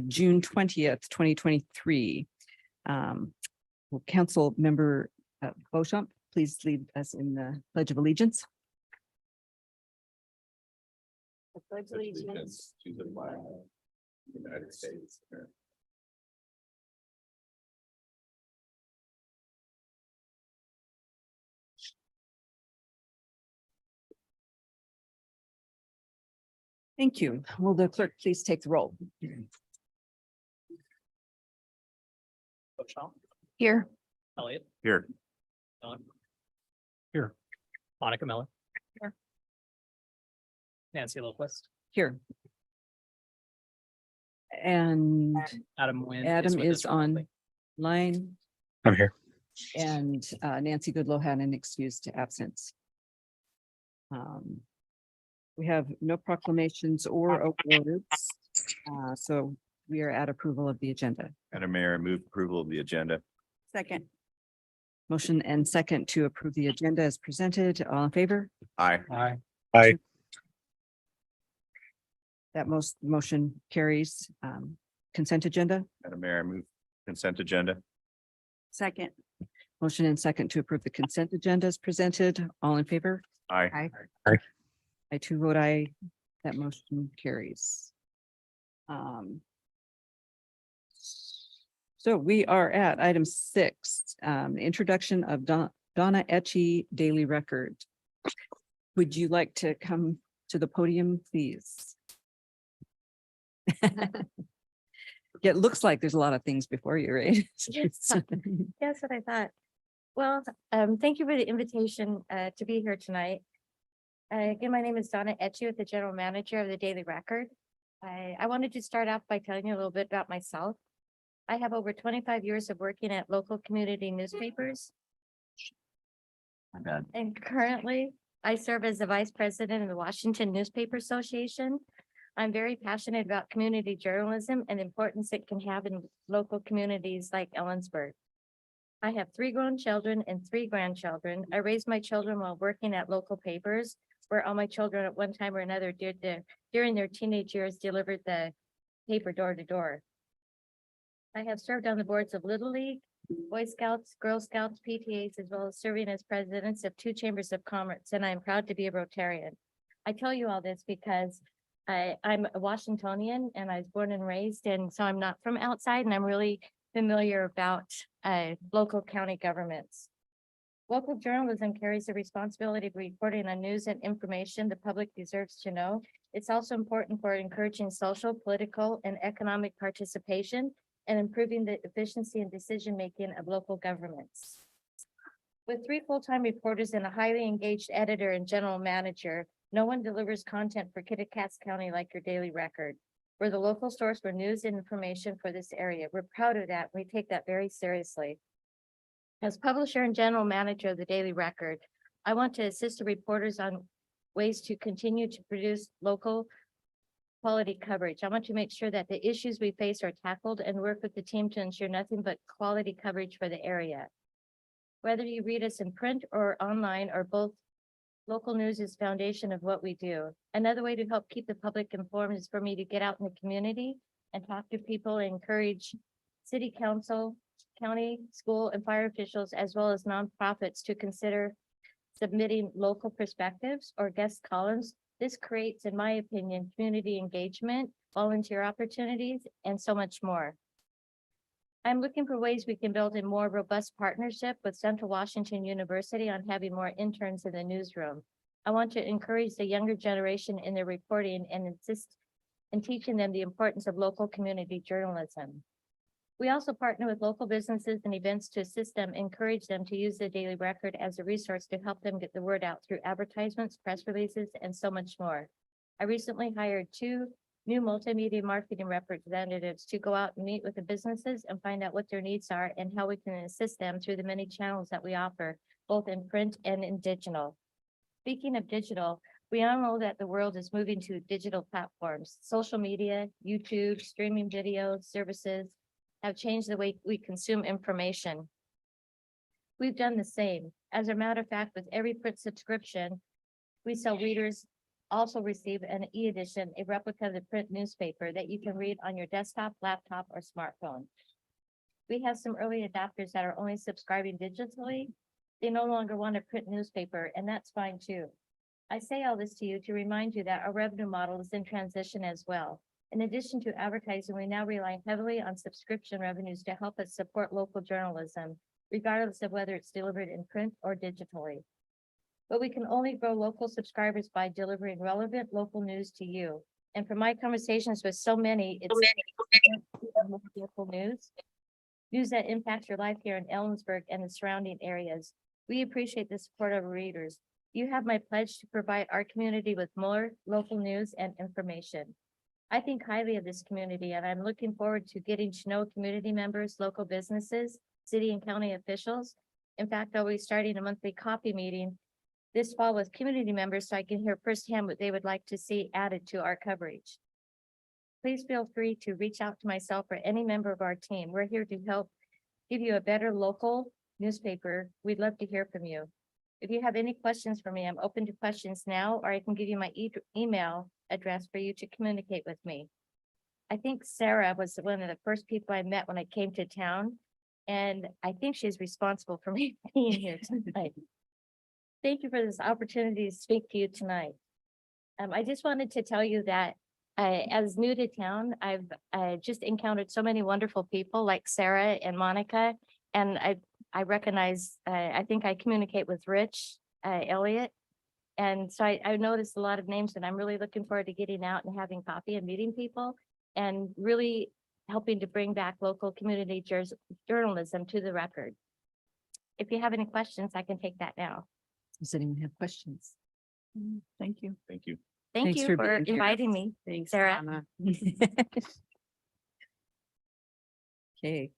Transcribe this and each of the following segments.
June 20th, 2023. Will Council Member Beauchamp please lead us in the Pledge of Allegiance? I pledge allegiance to the flag of the United States of America. Thank you. Will the clerk please take the roll? Beauchamp, Here. Elliott, Here. Don, Here. Monica Miller. Here. Nancy Lopez, Here. And Adam Nguyen. Adam with us is on remotely. line, I'm here. and Nancy Goodlow had an excused absence. We have no proclamations or awards, so we are at approval of the agenda. Madam Mayor, I move approval of the agenda. Second. Motion and second to approve the agenda as presented. All in favor? Aye. Aye. Aye. That motion carries. Consent agenda. Madam Mayor, I move consent agenda. Second. Motion and second to approve the consent agenda as presented. All in favor? Aye. Aye. I too vote aye. That motion carries. So we are at item 6, introduction of Donna Etchie Daily Record. Would you like to come to the podium, please? It looks like there's a lot of things before you, right? Yes. That's what I thought. Well, thank you for the invitation to be here tonight. Again, my name is Donna Etchie, the General Manager of the Daily Record. I wanted to start off by telling you a little bit about myself. I have over 25 years of working at local community newspapers. My bad. And currently, I serve as the Vice President of the Washington Newspaper Association. I'm very passionate about community journalism and the importance it can have in local communities like Ellensburg. I have 3 grown children and 3 grandchildren. I raised my children while working at local papers, where all my children at one time or another during their teenage years delivered the paper door to door. I have served on the boards of Little League, Boy Scouts, Girl Scouts, PTAs, as well as serving as presidents of 2 chambers of commerce, and I am proud to be a Rotarian. I tell you all this because I'm a Washingtonian and I was born and raised, and so I'm not from outside, and I'm really familiar about local county governments. Local journalism carries the responsibility of reporting on news and information the public deserves to know. It's also important for encouraging social, political, and economic participation and improving the efficiency and decision-making of local governments. With 3 full-time reporters and a highly engaged editor and general manager, no one delivers content for Kittitas County like your Daily Record. We're the local source for news and information for this area. We're proud of that. We take that very seriously. As publisher and general manager of the Daily Record, I want to assist the reporters on ways to continue to produce local quality coverage. I want to make sure that the issues we face are tackled and work with the team to ensure nothing but quality coverage for the area. Whether you read us in print or online or both, local news is foundation of what we do. Another way to help keep the public informed is for me to get out in the community and talk to people and encourage city council, county, school, and fire officials, as well as nonprofits to consider submitting local perspectives or guest columns. This creates, in my opinion, community engagement, volunteer opportunities, and so much more. I'm looking for ways we can build a more robust partnership with Central Washington University on having more interns in the newsroom. I want to encourage the younger generation in their reporting and insist in teaching them the importance of local community journalism. We also partner with local businesses and events to assist them, encourage them to use the Daily Record as a resource to help them get the word out through advertisements, press releases, and so much more. I recently hired 2 new multimedia marketing representatives to go out and meet with the businesses and find out what their needs are and how we can assist them through the many channels that we offer, both in print and in digital. Speaking of digital, we all know that the world is moving to digital platforms. Social media, YouTube, streaming video services have changed the way we consume information. We've done the same. As a matter of fact, with every print subscription, we sell readers also receive an e-edition, a replica of the print newspaper that you can read on your desktop, laptop, or smartphone. We have some early adopters that are only subscribing digitally. They no longer want a print newspaper, and that's fine too. I say all this to you to remind you that our revenue model is in transition as well. In addition to advertising, we now rely heavily on subscription revenues to help us support local journalism, regardless of whether it's delivered in print or digitally. But we can only grow local subscribers by delivering relevant local news to you. And from my conversations with so many, it's local news that impacts your life here in Ellensburg and the surrounding areas. We appreciate the support of our readers. You have my pledge to provide our community with more local news and information. I think highly of this community, and I'm looking forward to getting to know community members, local businesses, city and county officials. In fact, I'll be starting a monthly coffee meeting this fall with community members so I can hear firsthand what they would like to see added to our coverage. Please feel free to reach out to myself or any member of our team. We're here to help give you a better local newspaper. We'd love to hear from you. If you have any questions for me, I'm open to questions now, or I can give you my email address for you to communicate with me. I think Sarah was one of the first people I met when I came to town, and I think she's responsible for me being here tonight. Thank you for this opportunity to speak to you tonight. I just wanted to tell you that as new to town, I've just encountered so many wonderful people like Sarah and Monica, and I recognize, I think I communicate with Rich Elliott. And so I noticed a lot of names, and I'm really looking forward to getting out and having coffee and meeting people and really helping to bring back local community journalism to the record. If you have any questions, I can take that now. Does anyone have questions? Thank you. Thank you. Thank Thanks you for for being here. inviting me. Thanks, Sarah. Anna. Okay.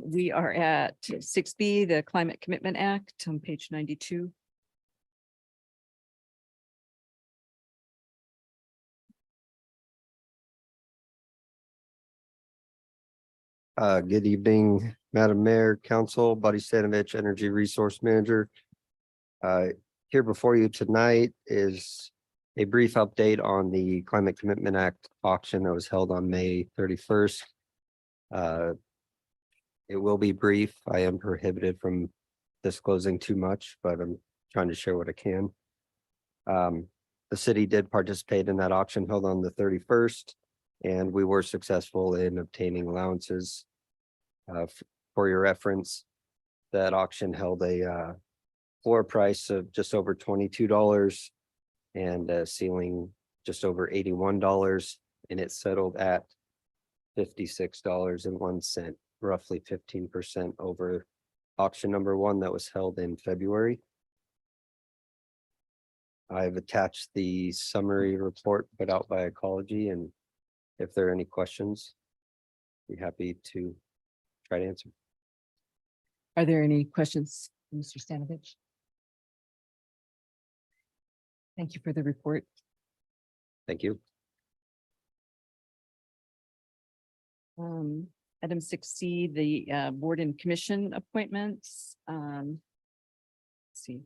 We are at 6B, the Climate Commitment Act on page 92. Good evening, Madam Mayor, Council, Buddy Stanovich, Energy Resource Manager. Here before you tonight is a brief update on the Climate Commitment Act auction that was held on May 31st. It will be brief. I am prohibited from disclosing too much, but I'm trying to share what I can. The city did participate in that auction held on the 31st, and we were successful in obtaining allowances. For your reference, that auction held a floor price of just over $22 and a ceiling just over $81, and it settled at $56.01, roughly 15% over auction number one that was held in February. I've attached the summary report put out by Ecology, and if there are any questions, be happy to try to answer. Are there any questions, Mr. Stanovich? Thank you for the report. Thank you. Item 6C, the board and commission appointments. Let's see.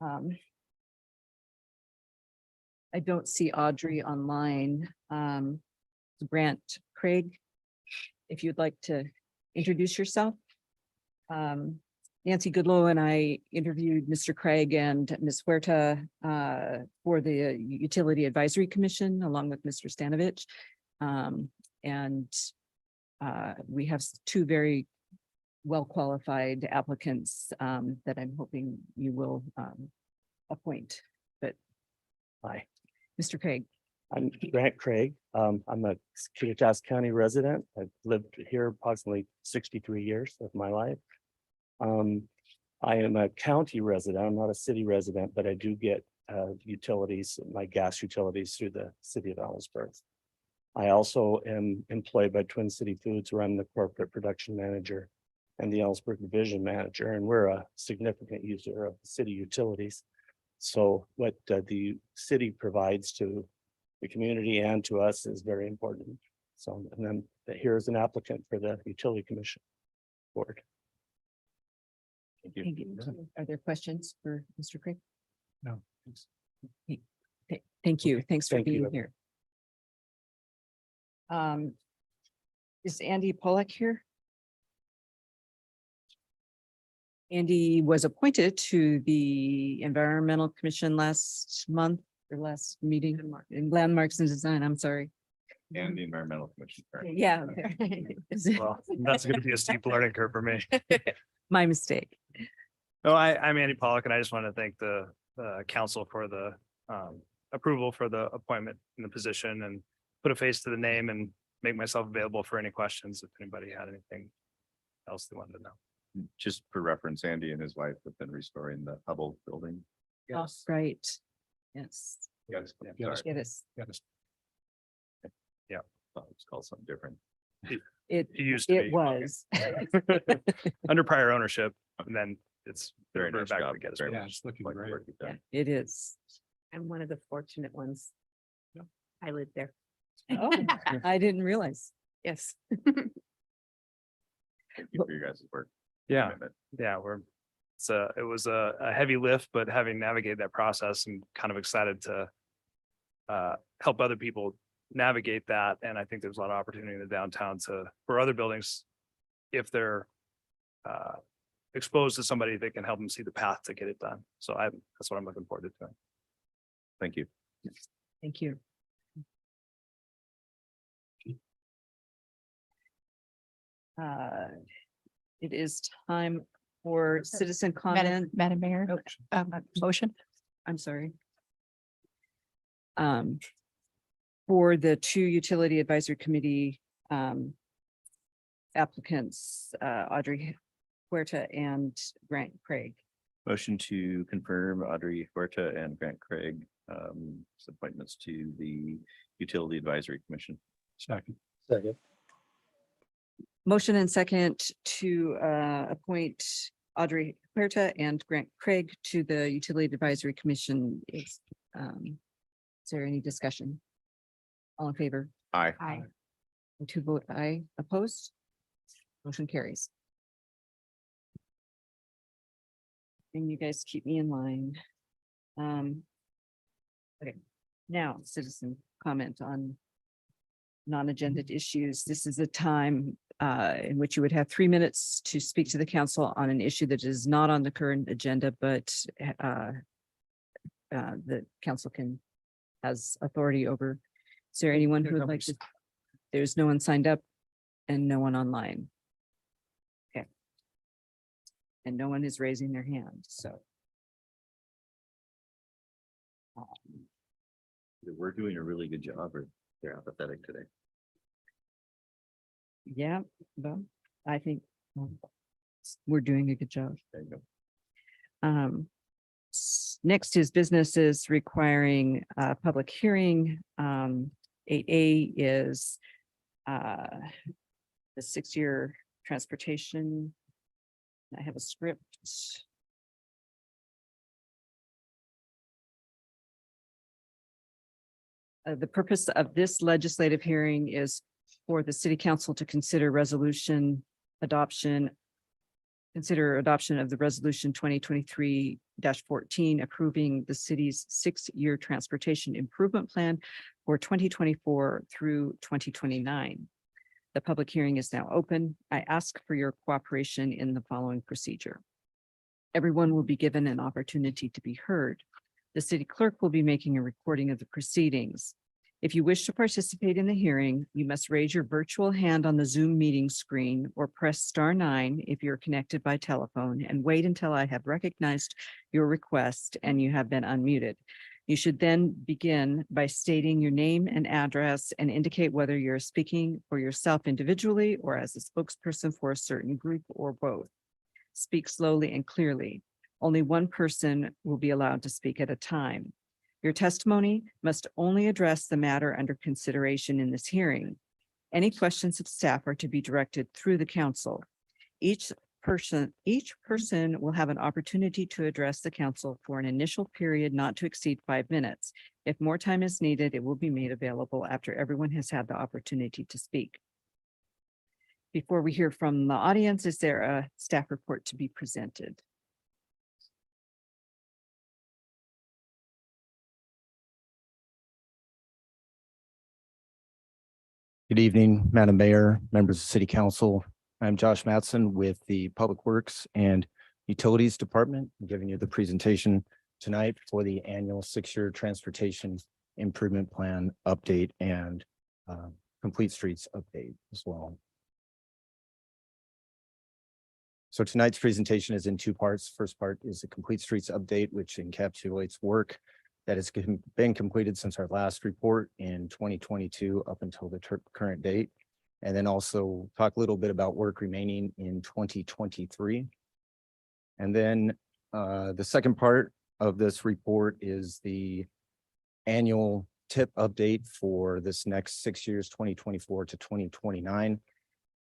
I don't see Audrey online. Brant Craig, if you'd like to introduce yourself. Nancy Goodlow and I interviewed Mr. Craig and Ms. Huerta for the Utility Advisory Commission, along with Mr. Stanovich. We have two very well-qualified applicants that I'm hoping you will appoint. But Hi, Mr. Craig. I'm Grant Craig. I'm a Kittitas County resident. I've lived here approximately 63 years of my life. I am a county resident. I'm not a city resident, but I do get utilities, my gas utilities through the city of Ellensburg. I also am employed by Twin City Foods, where I'm the corporate production manager and the Ellensburg division manager, and we're a significant user of city utilities. So what the city provides to the community and to us is very important. So, and then here is an applicant for the Utility Commission Board. Thank you. Thank you. Are there questions for Mr. Craig? No. Thank you. Okay, Thanks for thank you, being everyone. here. Is Andy Pollack here? Andy was appointed to the Environmental Commission last month or last meeting in Landmarks and Design. I'm sorry. And the Environmental Commission. correct? Yeah. Well, that's gonna be a steep learning curve for me. My mistake. No, I'm Andy Pollock and I just want to thank the council for the approval for the appointment in the position and put a face to the name and make myself available for any questions if anybody had anything else they wanted to know. Just for reference, Andy and his wife have been restoring the Hubble building. Oh, right. Yes. Yes. Yes. It is. It's called something different. It, It used to it be. was. Under prior ownership, and then it's Very reverted nice back job. to get us. Very back. much like the work you've Yeah, done. it is. I'm one of the fortunate ones. Yep. I live there. Oh, I didn't realize. Yes. Thank you for your guys' work. Yeah, commitment. yeah, it was a heavy lift, but having navigated that process, I'm kind of excited to help other people navigate that. And I think there's a lot of opportunity in the downtown for other buildings. If they're exposed to somebody that can help them see the path to get it done. So that's what I'm looking forward to doing. Thank you. Thank you. It is time for citizen comment. Madam Mayor, Oh, motion. I'm sorry. For the two utility advisory committee applicants, Audrey Huerta and Grant Craig. Motion to confirm Audrey Huerta and Grant Craig as appointments to the Utility Advisory Commission. Second. Second. Motion and second to appoint Audrey Huerta and Grant Craig to the Utility Advisory Commission. Is there any discussion? All in favor? Aye. Aye. And two vote aye, opposed? Motion carries. And you guys keep me in line. Okay, now citizen comment on non-agenda issues. This is a time in which you would have 3 minutes to speak to the council on an issue that is not on the current agenda, but the council has authority over. Is there anyone who would like to? There's no one signed up and no one online. Okay. And no one is raising their hand, so. We're doing a really good job, or they're apathetic today. Yeah, well, I think we're doing a good job. There you go. Next is businesses requiring a public hearing. 8A is the 6-year transportation. I have a script. The purpose of this legislative hearing is for the city council to consider adoption of the resolution 2023-14 approving the city's 6-year transportation improvement plan for 2024 through 2029. The public hearing is now open. I ask for your cooperation in the following procedure. Everyone will be given an opportunity to be heard. The city clerk will be making a recording of the proceedings. If you wish to participate in the hearing, you must raise your virtual hand on the Zoom meeting screen or press *9 if you're connected by telephone and wait until I have recognized your request and you have been unmuted. You should then begin by stating your name and address and indicate whether you're speaking for yourself individually or as a spokesperson for a certain group or both. Speak slowly and clearly. Only one person will be allowed to speak at a time. Your testimony must only address the matter under consideration in this hearing. Any questions of staff are to be directed through the council. Each person will have an opportunity to address the council for an initial period not to exceed 5 minutes. If more time is needed, it will be made available after everyone has had the opportunity to speak. Before we hear from the audience, is there a staff report to be presented? Good evening, Madam Mayor, members of City Council. I'm Josh Matson with the Public Works and Utilities Department, I'm giving you the presentation tonight for the annual 6-year transportation improvement plan update and complete streets update as well. So tonight's presentation is in 2 parts. First part is the complete streets update, which encapsulates work that has been completed since our last report in 2022 up until the current date. And then also talk a little bit about work remaining in 2023. And then the second part of this report is the annual TIP update for this next 6 years, 2024 to 2029.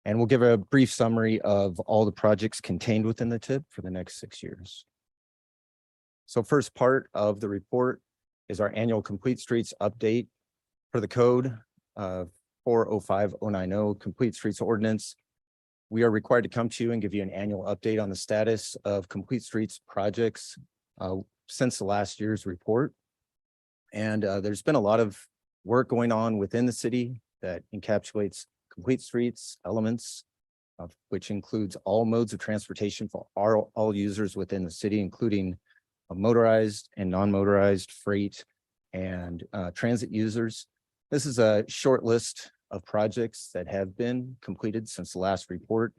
And we'll give a brief summary of all the projects contained within the TIP for the next 6 years. So first part of the report is our annual complete streets update for the code of 405090 complete streets ordinance. We are required to come to you and give you an annual update on the status of complete streets projects since the last year's report. And there's been a lot of work going on within the city that encapsulates complete streets elements, which includes all modes of transportation for all users within the city, including motorized and non-motorized freight and transit users. This is a short list of projects that have been completed since the last report.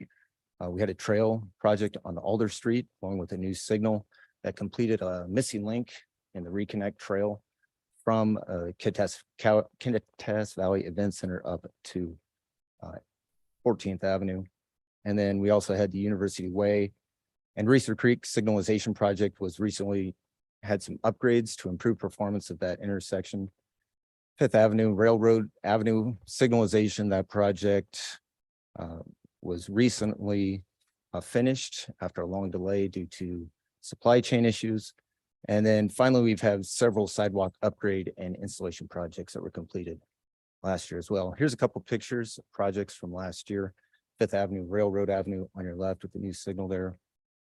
We had a trail project on the Alder Street along with a new signal that completed a missing link in the Reconnect Trail from Kittitas Valley Event Center up to 14th Avenue. And then we also had the University Way and Reeser Creek signalization project was recently had some upgrades to improve performance of that intersection. 5th Avenue, Railroad Avenue signalization, that project was recently finished after a long delay due to supply chain issues. And then finally, we've had several sidewalk upgrade and installation projects that were completed last year as well. Here's a couple pictures of projects from last year. 5th Avenue, Railroad Avenue on your left with the new signal there.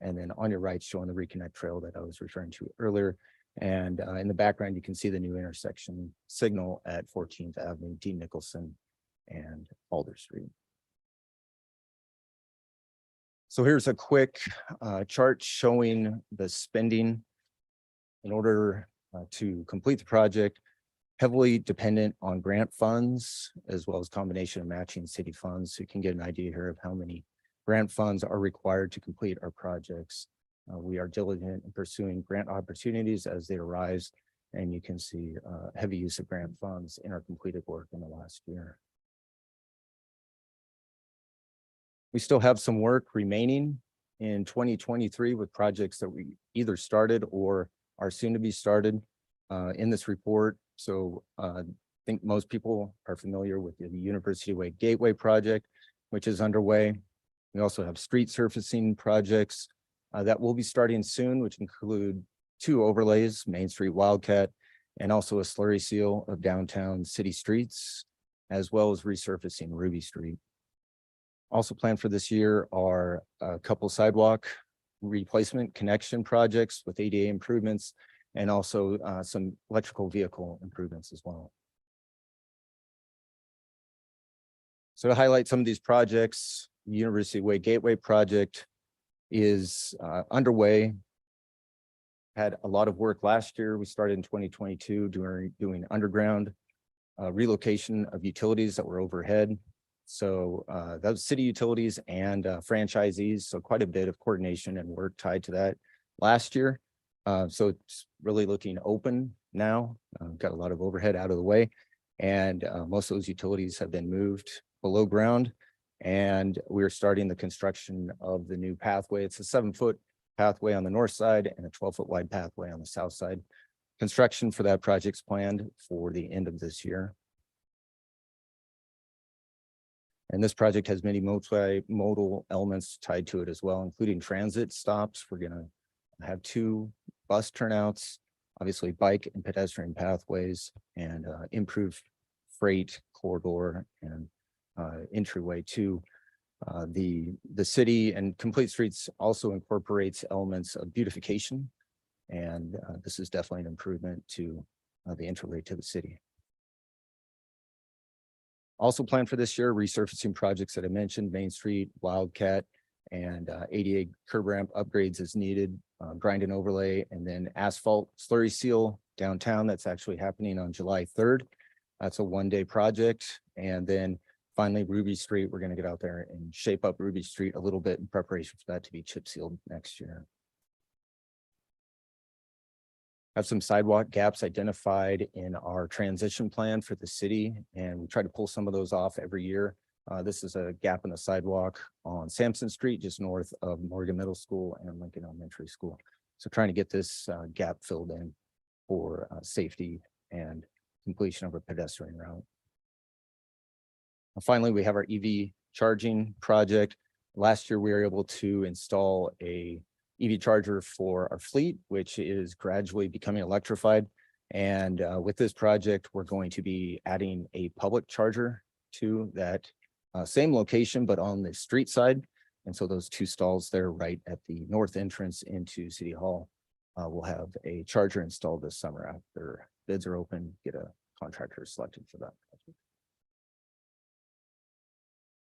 And then on your right, showing the Reconnect Trail that I was referring to earlier. And in the background, you can see the new intersection signal at 14th Avenue, D. Nicholson and Alder Street. So here's a quick chart showing the spending in order to complete the project, heavily dependent on grant funds, as well as combination of matching city funds. So you can get an idea here of how many grant funds are required to complete our projects. We are diligent in pursuing grant opportunities as they arise, and you can see heavy use of grant funds in our completed work in the last year. We still have some work remaining in 2023 with projects that we either started or are soon to be started in this report. So I think most people are familiar with the University Way Gateway project, which is underway. We also have street surfacing projects that will be starting soon, which include 2 overlays, Main Street Wildcat, and also a slurry seal of downtown city streets, as well as resurfacing Ruby Street. Also planned for this year are a couple sidewalk replacement connection projects with ADA improvements, and also some electrical vehicle improvements as well. So to highlight some of these projects, the University Way Gateway project is underway. Had a lot of work last year. We started in 2022 doing underground relocation of utilities that were overhead. So that was city utilities and franchisees. So quite a bit of coordination and work tied to that last year. So it's really looking open now. Got a lot of overhead out of the way, and most of those utilities have been moved below ground. And we're starting the construction of the new pathway. It's a 7-foot pathway on the north side and a 12-foot wide pathway on the south side. Construction for that project's planned for the end of this year. And this project has many multimodal elements tied to it as well, including transit stops. We're gonna have 2 bus turnouts, obviously bike and pedestrian pathways, and improved freight corridor and entryway to the city. And Complete Streets also incorporates elements of beautification, and this is definitely an improvement to the entryway to the city. Also planned for this year, resurfacing projects that I mentioned, Main Street, Wildcat, and ADA curb ramp upgrades as needed, grind and overlay, and then asphalt slurry seal downtown. That's actually happening on July 3rd. That's a one-day project. And then finally Ruby Street, we're gonna get out there and shape up Ruby Street a little bit in preparation for that to be chip sealed next year. Have some sidewalk gaps identified in our transition plan for the city, and we try to pull some of those off every year. This is a gap in the sidewalk on Sampson Street, just north of Morgan Middle School and Lincoln Elementary School. So trying to get this gap filled in for safety and completion of a pedestrian route. Finally, we have our EV charging project. Last year, we were able to install a EV charger for our fleet, which is gradually becoming electrified. And with this project, we're going to be adding a public charger to that same location, but on the street side. And so those two stalls there right at the north entrance into City Hall will have a charger installed this summer after bids are open, get a contractor selected for that.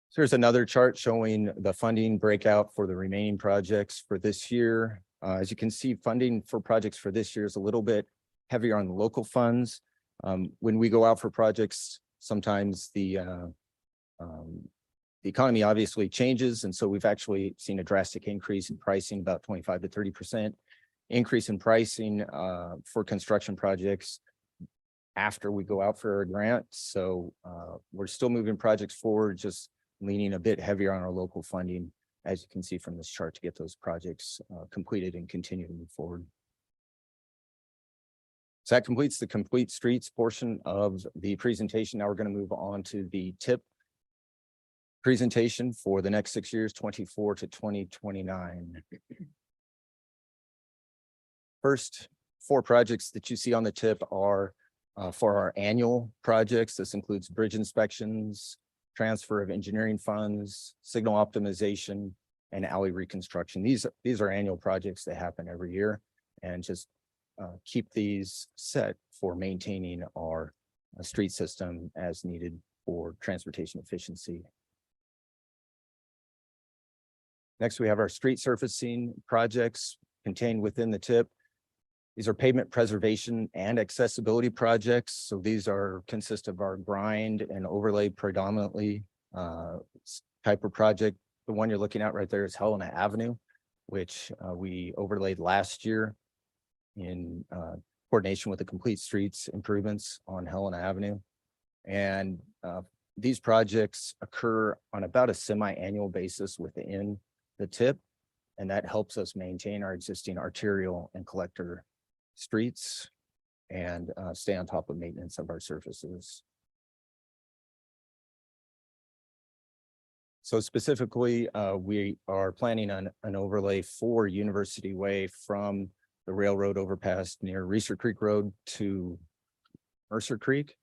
So here's another chart showing the funding breakout for the remaining projects for this year. As you can see, funding for projects for this year is a little bit heavier on the local funds. When we go out for projects, sometimes the economy obviously changes. And so we've actually seen a drastic increase in pricing, about 25 to 30% increase in pricing for construction projects after we go out for a grant. So we're still moving projects forward, just leaning a bit heavier on our local funding, as you can see from this chart, to get those projects completed and continue to move forward. So that completes the complete streets portion of the presentation. Now we're going to move on to the TIP presentation for the next 6 years, 24 to 2029. First 4 projects that you see on the TIP are for our annual projects. This includes bridge inspections, transfer of engineering funds, signal optimization, and alley reconstruction. These are annual projects that happen every year, and just keep these set for maintaining our street system as needed for transportation efficiency. Next, we have our street surfacing projects contained within the TIP. These are pavement preservation and accessibility projects. So these consist of our grind and overlay predominantly type of project. The one you're looking at right there is Helena Avenue, which we overlaid last year in coordination with the Complete Streets improvements on Helena Avenue. And these projects occur on about a semi-annual basis within the TIP, and that helps us maintain our existing arterial and collector streets and stay on top of maintenance of our surfaces. So specifically, we are planning on an overlay for University Way from the railroad overpass near Reeser Creek Road to Mercer Creek.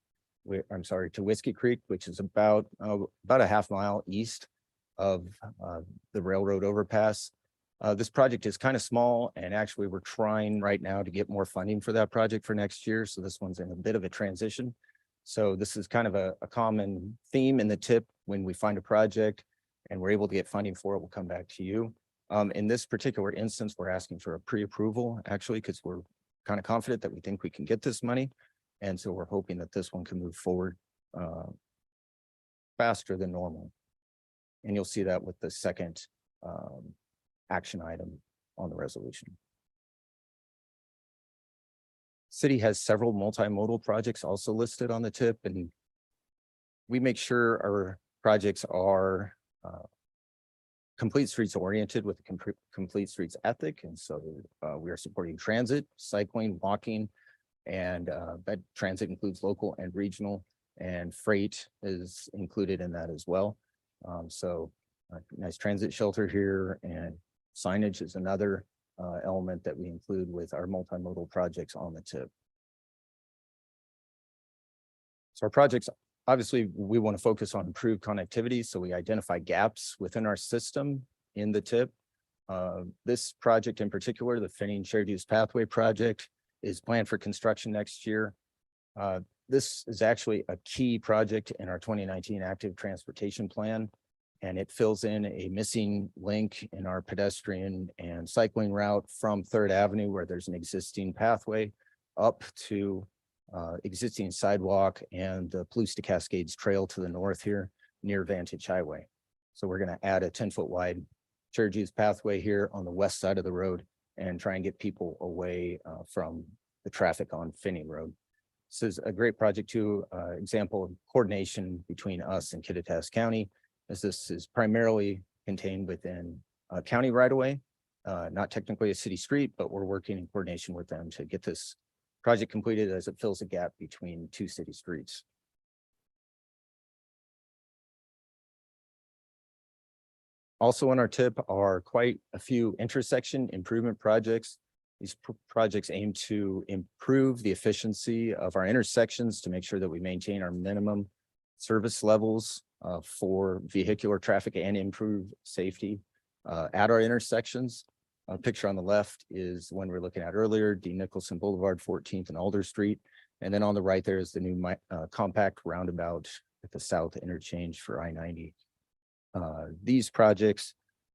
To Whiskey Creek, which is about a half mile east of the railroad overpass. This project is kind of small, and actually we're trying right now to get more funding for that project for next year. So this one's in a bit of a transition. So this is kind of a common theme in the TIP. When we find a project and we're able to get funding for it, we'll come back to you. In this particular instance, we're asking for a pre-approval actually, because we're kind of confident that we think we can get this money. And so we're hoping that this one can move forward faster than normal. And you'll see that with the second action item on the resolution. City has several multimodal projects also listed on the TIP, and we make sure our projects are complete streets oriented with a complete streets ethic. And so we are supporting transit, cycling, walking, and that transit includes local and regional, and freight is included in that as well. So nice transit shelter here, and signage is another element that we include with our multimodal projects on the TIP. So our projects, obviously, we want to focus on improved connectivity. So we identify gaps within our system in the TIP. This project in particular, the Finning Shared Use Pathway project, is planned for construction next year. This is actually a key project in our 2019 active transportation plan. And it fills in a missing link in our pedestrian and cycling route from Third Avenue, where there's an existing pathway up to existing sidewalk and the Palouse to Cascades Trail to the north here near Vantage Highway. So we're going to add a 10-foot wide shared use pathway here on the west side of the road and try and get people away from the traffic on Finney Road. This is a great project too, example of coordination between us and Kittitas County, as this is primarily contained within a county right of way, not technically a city street, but we're working in coordination with them to get this project completed as it fills a gap between two city streets. Also on our tip are quite a few intersection improvement projects. These projects aim to improve the efficiency of our intersections to make sure that we maintain our minimum service levels for vehicular traffic and improve safety at our intersections. A picture on the left is one we're looking at earlier, D. Nicholson Boulevard, 14th and Alder Street. And then on the right, there is the new compact roundabout at the south interchange for I-90. These projects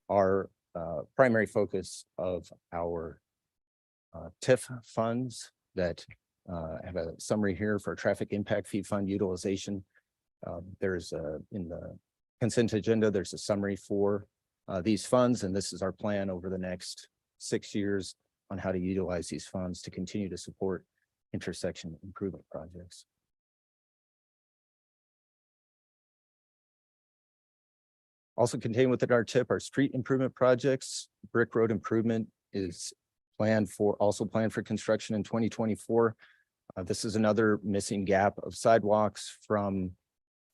are primary focus of our TIF funds that have a summary here for traffic impact fee fund utilization. There's in the consent agenda, there's a summary for these funds, and this is our plan over the next 6 years on how to utilize these funds to continue to support intersection improvement projects. Also contained within our tip are street improvement projects. Brick Road improvement is also planned for construction in 2024. This is another missing gap of sidewalks from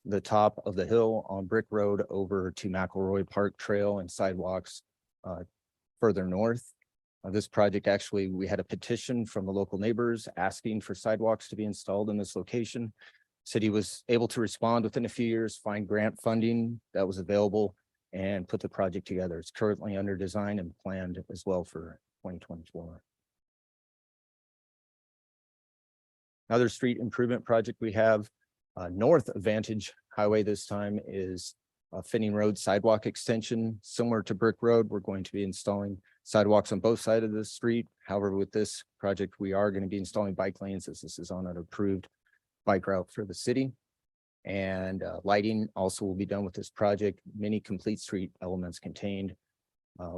the top of the hill on Brick Road over to McElroy Park Trail and sidewalks further north. This project, actually, we had a petition from the local neighbors asking for sidewalks to be installed in this location. City was able to respond within a few years, find grant funding that was available and put the project together. It's currently under design and planned as well for 2024. Another street improvement project we have north of Vantage Highway this time is Finning Road sidewalk extension. Similar to Brick Road, we're going to be installing sidewalks on both sides of the street. However, with this project, we are going to be installing bike lanes as this is on an approved bike route for the city. And lighting also will be done with this project. Many complete street elements contained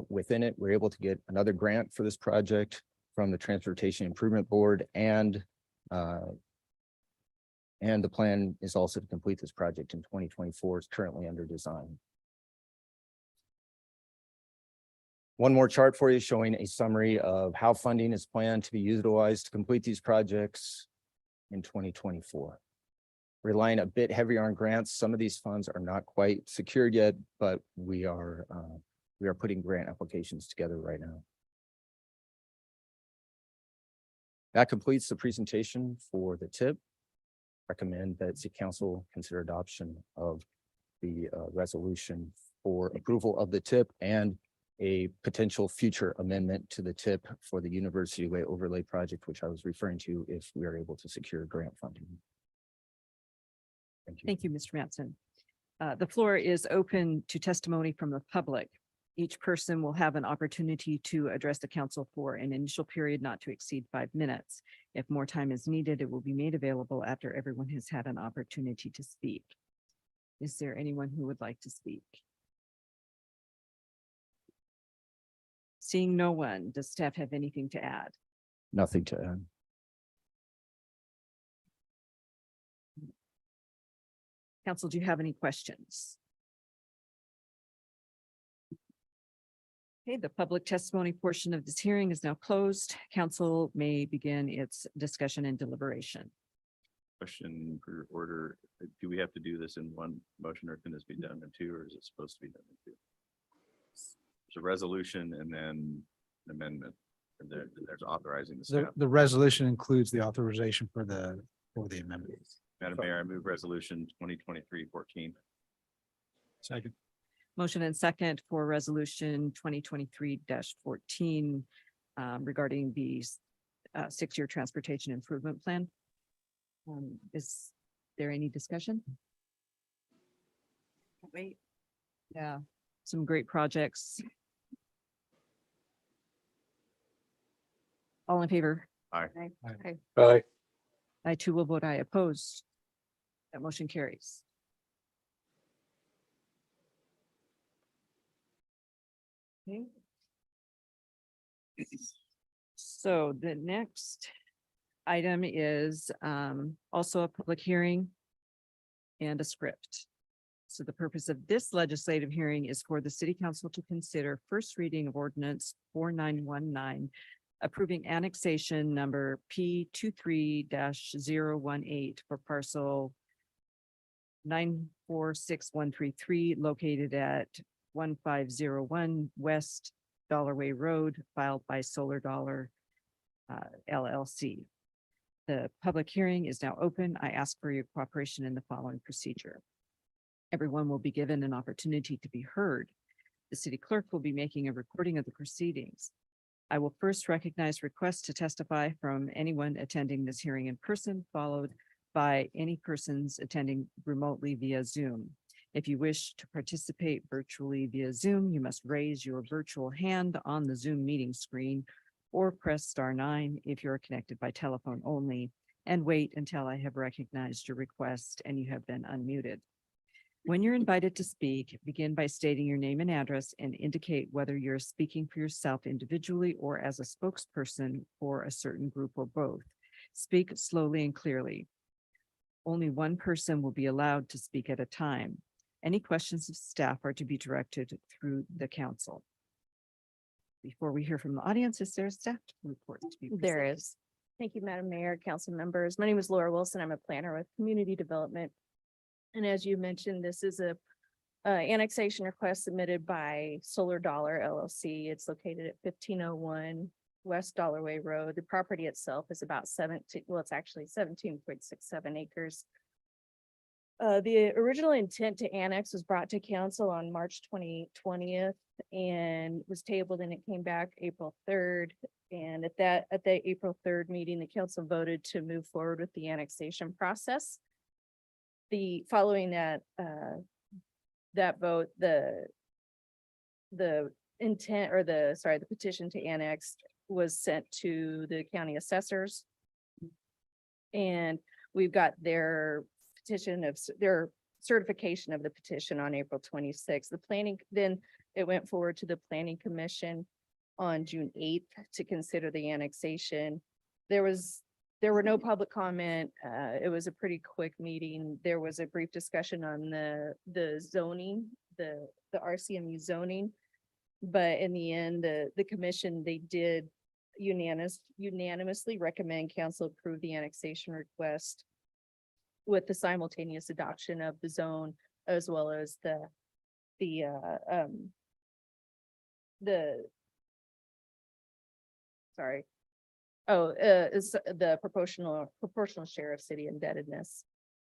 within it. We're able to get another grant for this project from the Transportation Improvement Board, and the plan is also to complete this project in 2024. It's currently under design. One more chart for you showing a summary of how funding is planned to be utilized to complete these projects in 2024. Relying a bit heavier on grants. Some of these funds are not quite secured yet, but we are putting grant applications together right now. That completes the presentation for the TIP. Recommend that City Council consider adoption of the resolution for approval of the TIP and a potential future amendment to the TIP for the University Way overlay project, which I was referring to if we are able to secure grant funding. Thank you. Thank you, Mr. Mattson. The floor is open to testimony from the public. Each person will have an opportunity to address the council for an initial period not to exceed 5 minutes. If more time is needed, it will be made available after everyone has had an opportunity to speak. Is there anyone who would like to speak? Seeing no one, does staff have anything to add? Nothing to add. Council, do you have any questions? Okay, the public testimony portion of this hearing is now closed. Council may begin its discussion and deliberation. Question for order. Do we have to do this in one motion, or can this be done in two, or is it supposed to be done in two? There's a resolution and then an amendment. And there's authorizing the staff. The resolution includes the authorization for the amendments. Madam Mayor, I move resolution 2023-14. Second. Motion and second for resolution 2023-14 regarding the 6-year transportation improvement plan. Is there any discussion? Wait. Yeah, some great projects. All in favor? Aye. Aye. I too will vote aye. Opposed. That motion carries. Okay. So the next item is also a public hearing and a script. So the purpose of this legislative hearing is for the city council to consider first reading of ordinance 4919, approving annexation number P 23-018 for parcel 946133 located at 1501 West Dollarway Road, filed by Solar Dollar LLC. The public hearing is now open. I ask for your cooperation in the following procedure. Everyone will be given an opportunity to be heard. The city clerk will be making a recording of the proceedings. I will first recognize requests to testify from anyone attending this hearing in person, followed by any persons attending remotely via Zoom. If you wish to participate virtually via Zoom, you must raise your virtual hand on the Zoom meeting screen or press *9 if you're connected by telephone only, and wait until I have recognized your request and you have been unmuted. When you're invited to speak, begin by stating your name and address and indicate whether you're speaking for yourself individually or as a spokesperson for a certain group or both. Speak slowly and clearly. Only one person will be allowed to speak at a time. Any questions of staff are to be directed through the council. Before we hear from the audience, is there a staff report to be There presented? is. Thank you, Madam Mayor, council members. My name is Laura Wilson. I'm a planner with Community Development. And as you mentioned, this is a annexation request submitted by Solar Dollar LLC. It's located at 1501 West Dollarway Road. The property itself is about 17, well, it's actually 17.67 acres. The original intent to annex was brought to council on March 20th and was tabled, and it came back April 3rd. And at the April 3rd meeting, the council voted to move forward with the annexation process. Following that vote, the intent or the petition to annex was sent to the county assessors. And we've got their petition of their certification of the petition on April 26th. Then it went forward to the planning commission on June 8th to consider the annexation. There were no public comment. It was a pretty quick meeting. There was a brief discussion on the zoning, the RCMU zoning. But in the end, the commission, they did unanimously recommend council approve the annexation request with the simultaneous adoption of the zone, as well as the proportional share of city indebtedness.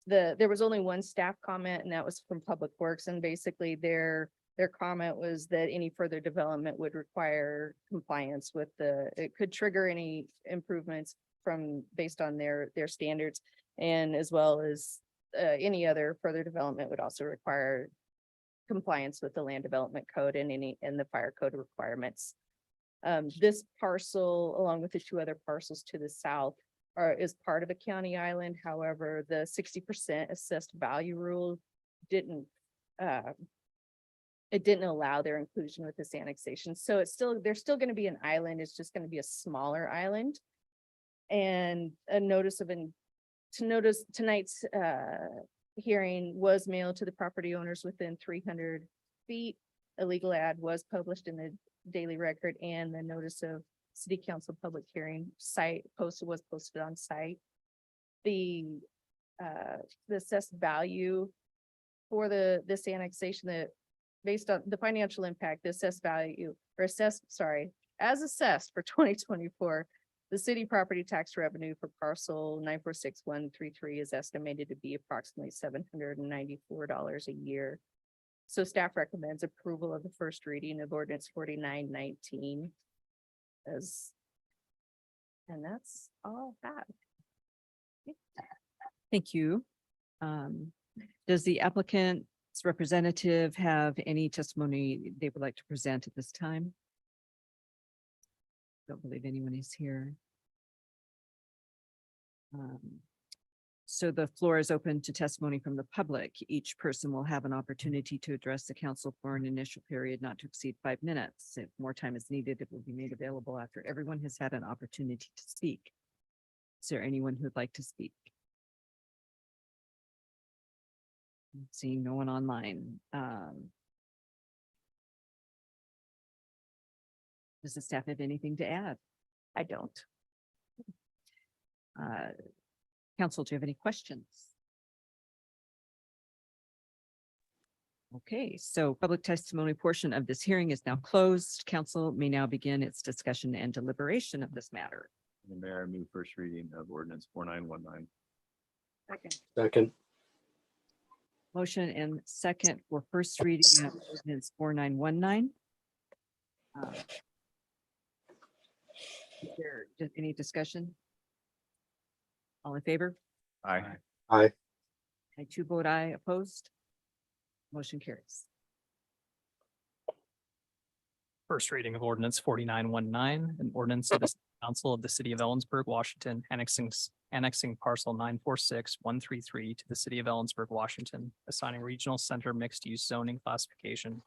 There was only one staff comment, and that was from Public Works, and basically their comment was that any further development would require compliance with it could trigger any improvements based on their standards, and as well as any other further development would also require compliance with the land development code and the fire code requirements. This parcel, along with the two other parcels to the south, is part of a county island. However, the 60% assessed value rule didn't allow their inclusion with this annexation. So they're still going to be an island. It's just going to be a smaller island. And tonight's hearing was mailed to the property owners within 300 feet. A legal ad was published in the Daily Record, and the notice of city council public hearing was posted on site. The assessed value for this annexation, based on the financial impact, the assessed value as assessed for 2024, the city property tax revenue for parcel 946133 is estimated to be approximately $794 a year. So staff recommends approval of the first reading of ordinance 4919. And that's all I have. Thank you. Does the applicant's representative have any testimony they would like to present at this time? Don't believe anyone is here. So the floor is open to testimony from the public. Each person will have an opportunity to address the council for an initial period not to exceed 5 minutes. If more time is needed, it will be made available after everyone has had an opportunity to speak. Is there anyone who'd like to speak? Seeing no one online. Does the staff have anything to add? I don't. Council, do you have any questions? Okay, so public testimony portion of this hearing is now closed. Council may now begin its discussion and deliberation of this matter. The mayor, I move first reading of ordinance 4919. Second. Motion and second for first reading of ordinance 4919. Is there any discussion? All in favor? Aye. Aye. I too vote aye. Opposed? Motion carries. First reading of ordinance 4919, an ordinance of the council of the city of Ellensburg, Washington, annexing parcel 946-133 to the city of Ellensburg, Washington, assigning regional center mixed use zoning classification,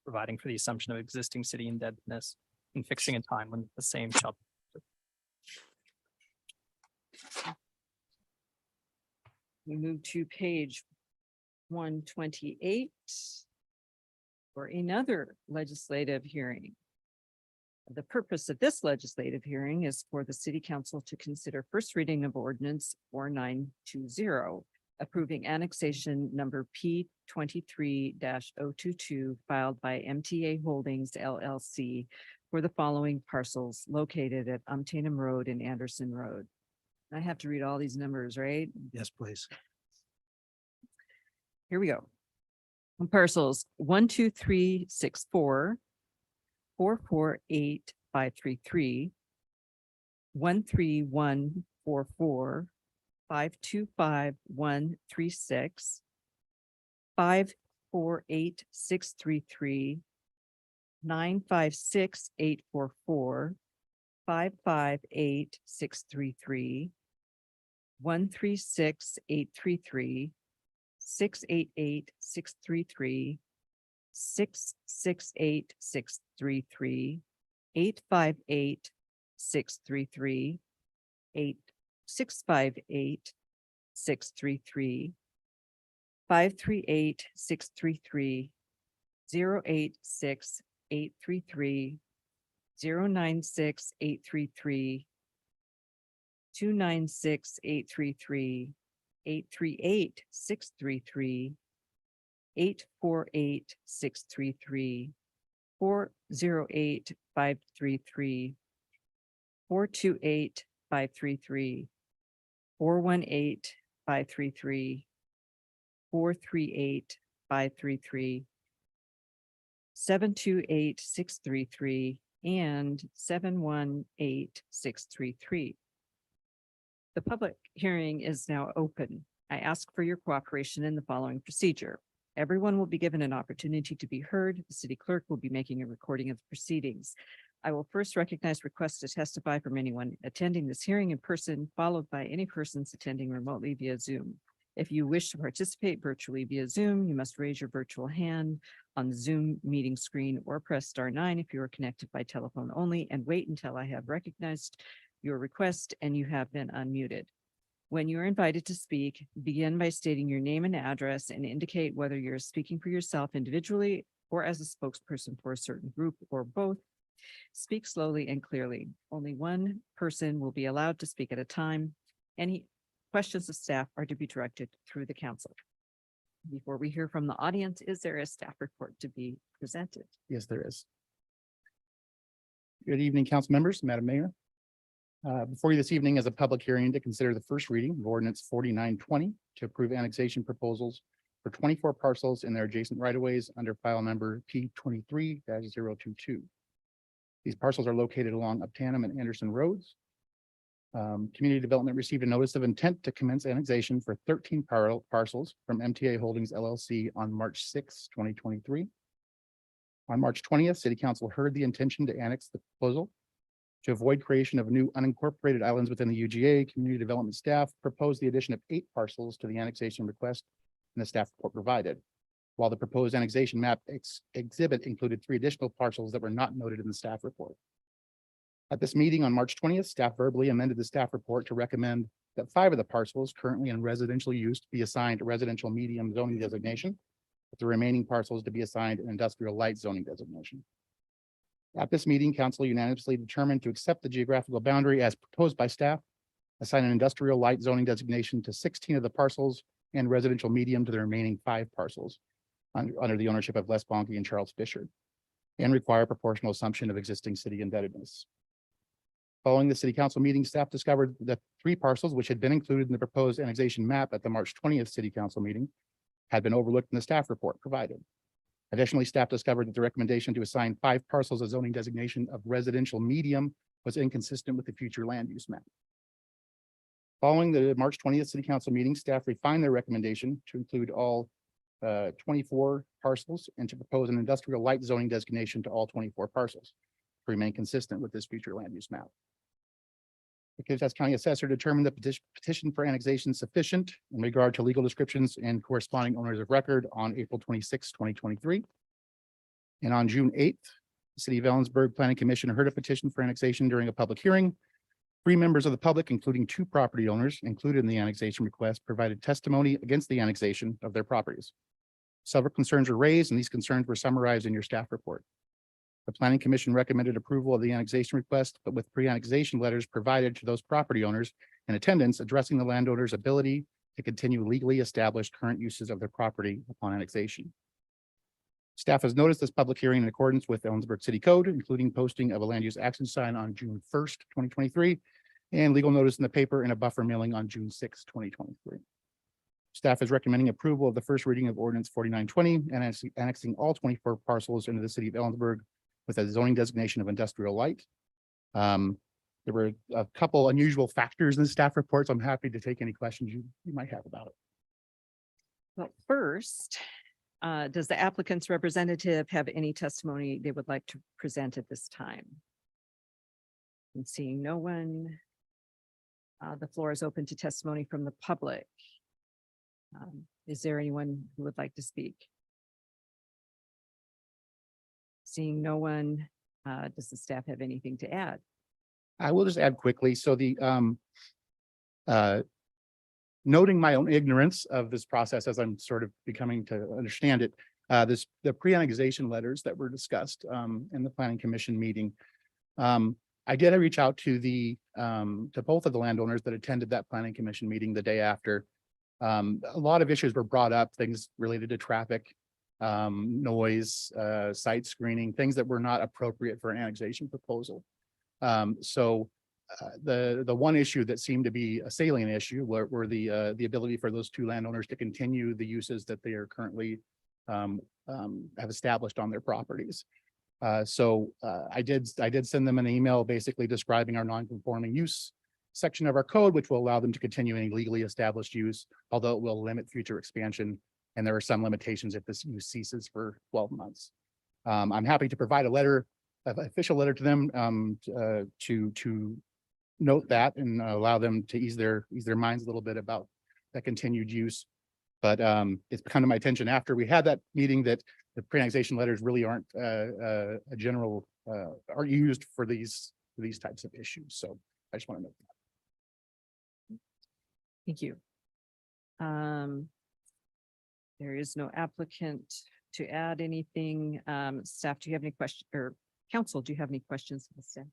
providing for the assumption of existing city indebtedness, and fixing a time when the same shall. We move to page 128 for another legislative hearing. The purpose of this legislative hearing is for the city council to consider first reading of ordinance 4920, approving annexation number P 23-022 filed by MTA Holdings LLC for the following parcels located at Umtanum Road and Anderson Road. I have to read all these numbers, right? Yes, please. Here we go. On parcels 12364, 448533, 13144, 525136, 548633, 956844, 558633, 136833, 688633, 668633, 858633, 658 538633, 086833, 096833, 296833, 838633, 848633, 408533, 428533, 418533, 438533, 728633, and 718633. The public hearing is now open. I ask for your cooperation in the following procedure. Everyone will be given an opportunity to be heard. The city clerk will be making a recording of the proceedings. I will first recognize requests to testify from anyone attending this hearing in person, followed by any persons attending remotely via Zoom. If you wish to participate virtually via Zoom, you must raise your virtual hand on the Zoom meeting screen or press *9 if you are connected by telephone only, and wait until I have recognized your request and you have been unmuted. When you are invited to speak, begin by stating your name and address and indicate whether you're speaking for yourself individually or as a spokesperson for a certain group or both. Speak slowly and clearly. Only one person will be allowed to speak at a time. Any questions of staff are to be directed through the council. Before we hear from the audience, is there a staff report to be presented? Yes, there is. Good evening, council members, Madam Mayor. Before you this evening is a public hearing to consider the first reading of ordinance 4920 to approve annexation proposals for 24 parcels in their adjacent right-of-ways under file number P 23-022. These parcels are located along Uptanum and Anderson Roads. Community Development received a notice of intent to commence annexation for 13 parcels from MTA Holdings LLC on March 6, 2023. On March 20th, City Council heard the intention to annex the proposal. To avoid creation of new unincorporated islands within the UGA, Community Development staff proposed the addition of 8 parcels to the annexation request and the staff report provided. While the proposed annexation map exhibit included 3 additional parcels that were not noted in the staff report. At this meeting on March 20th, staff verbally amended the staff report to recommend that 5 of the parcels currently in residential use be assigned a residential medium zoning designation, with the remaining parcels to be assigned an industrial light zoning designation. At this meeting, council unanimously determined to accept the geographical boundary as proposed by staff, assign an industrial light zoning designation to 16 of the parcels and residential medium to the remaining 5 parcels under the ownership of Les Bonke and Charles Fisher, and require proportional assumption of existing city indebtedness. Following the city council meeting, staff discovered that 3 parcels which had been included in the proposed annexation map at the March 20th city council meeting had been overlooked in the staff report provided. Additionally, staff discovered that the recommendation to assign 5 parcels a zoning designation of residential medium was inconsistent with the future land use map. Following the March 20th city council meeting, staff refined their recommendation to include all 24 parcels and to propose an industrial light zoning designation to all 24 parcels to remain consistent with this future land use map. The Kittitas County Assessor determined the petition for annexation sufficient in regard to legal descriptions and corresponding owners of record on April 26, 2023. And on June 8th, the City of Ellensburg Planning Commission heard a petition for annexation during a public hearing. 3 members of the public, including 2 property owners included in the annexation request, provided testimony against the annexation of their properties. Several concerns were raised, and these concerns were summarized in your staff report. The Planning Commission recommended approval of the annexation request, but with pre-annexation letters provided to those property owners in attendance addressing the landowner's ability to continue legally established current uses of their property upon annexation. Staff has noticed this public hearing in accordance with Ellensburg City Code, including posting of a land use action sign on June 1st, 2023, and legal notice in the paper and a buffer mailing on June 6th, 2023. Staff is recommending approval of the first reading of ordinance 4920 and annexing all 24 parcels into the city of Ellensburg with a zoning designation of industrial light. There were a couple unusual factors in the staff report, so I'm happy to take any questions you might have about it. Well, first, does the applicant's representative have any testimony they would like to present at this time? And seeing no one, the floor is open to testimony from the public. Is there anyone who would like to speak? Seeing no one, does the staff have anything to add? I will just add quickly. So the noting my own ignorance of this process as I'm sort of becoming to understand it, the pre-annexation letters that were discussed in the Planning Commission meeting. I did reach out to to both of the landowners that attended that Planning Commission meeting the day after. A lot of issues were brought up, things related to traffic, noise, site screening, things that were not appropriate for an annexation proposal. The one issue that seemed to be a salient issue were the ability for those 2 landowners to continue the uses that they are currently have established on their properties. I did send them an email basically describing our non-conforming use section of our code, which will allow them to continue any legally established use, although it will limit future expansion. And there are some limitations if this use ceases for 12 months. I'm happy to provide a letter, an official letter to them to note that and allow them to ease their minds a little bit about that continued use. But it's come to my attention after we had that meeting that the pre-annexation letters really aren't are used for these types of issues. So I just want to note that. Thank you. There is no applicant to add anything. Staff, do you have any questions, or council, do you have any questions for the staff?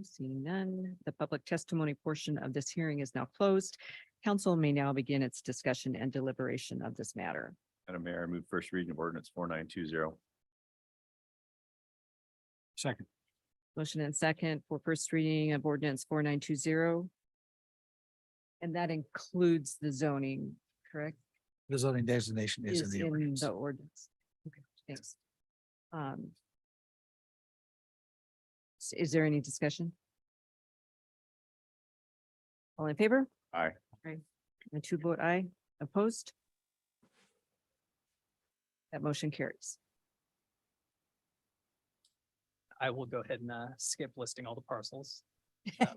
Seeing none, the public testimony portion of this hearing is now closed. Council may now begin its discussion and deliberation of this matter. Madam Mayor, I move first reading of ordinance 4920. Second. Motion and second for first reading of ordinance 4920. And that includes the zoning, correct? The zoning designation is in Is the in ordinance. the ordinance. Okay, thanks. Is there any discussion? All in favor? Aye. And two vote aye. Opposed? That motion carries. I will go ahead and skip listing all the parcels. Um,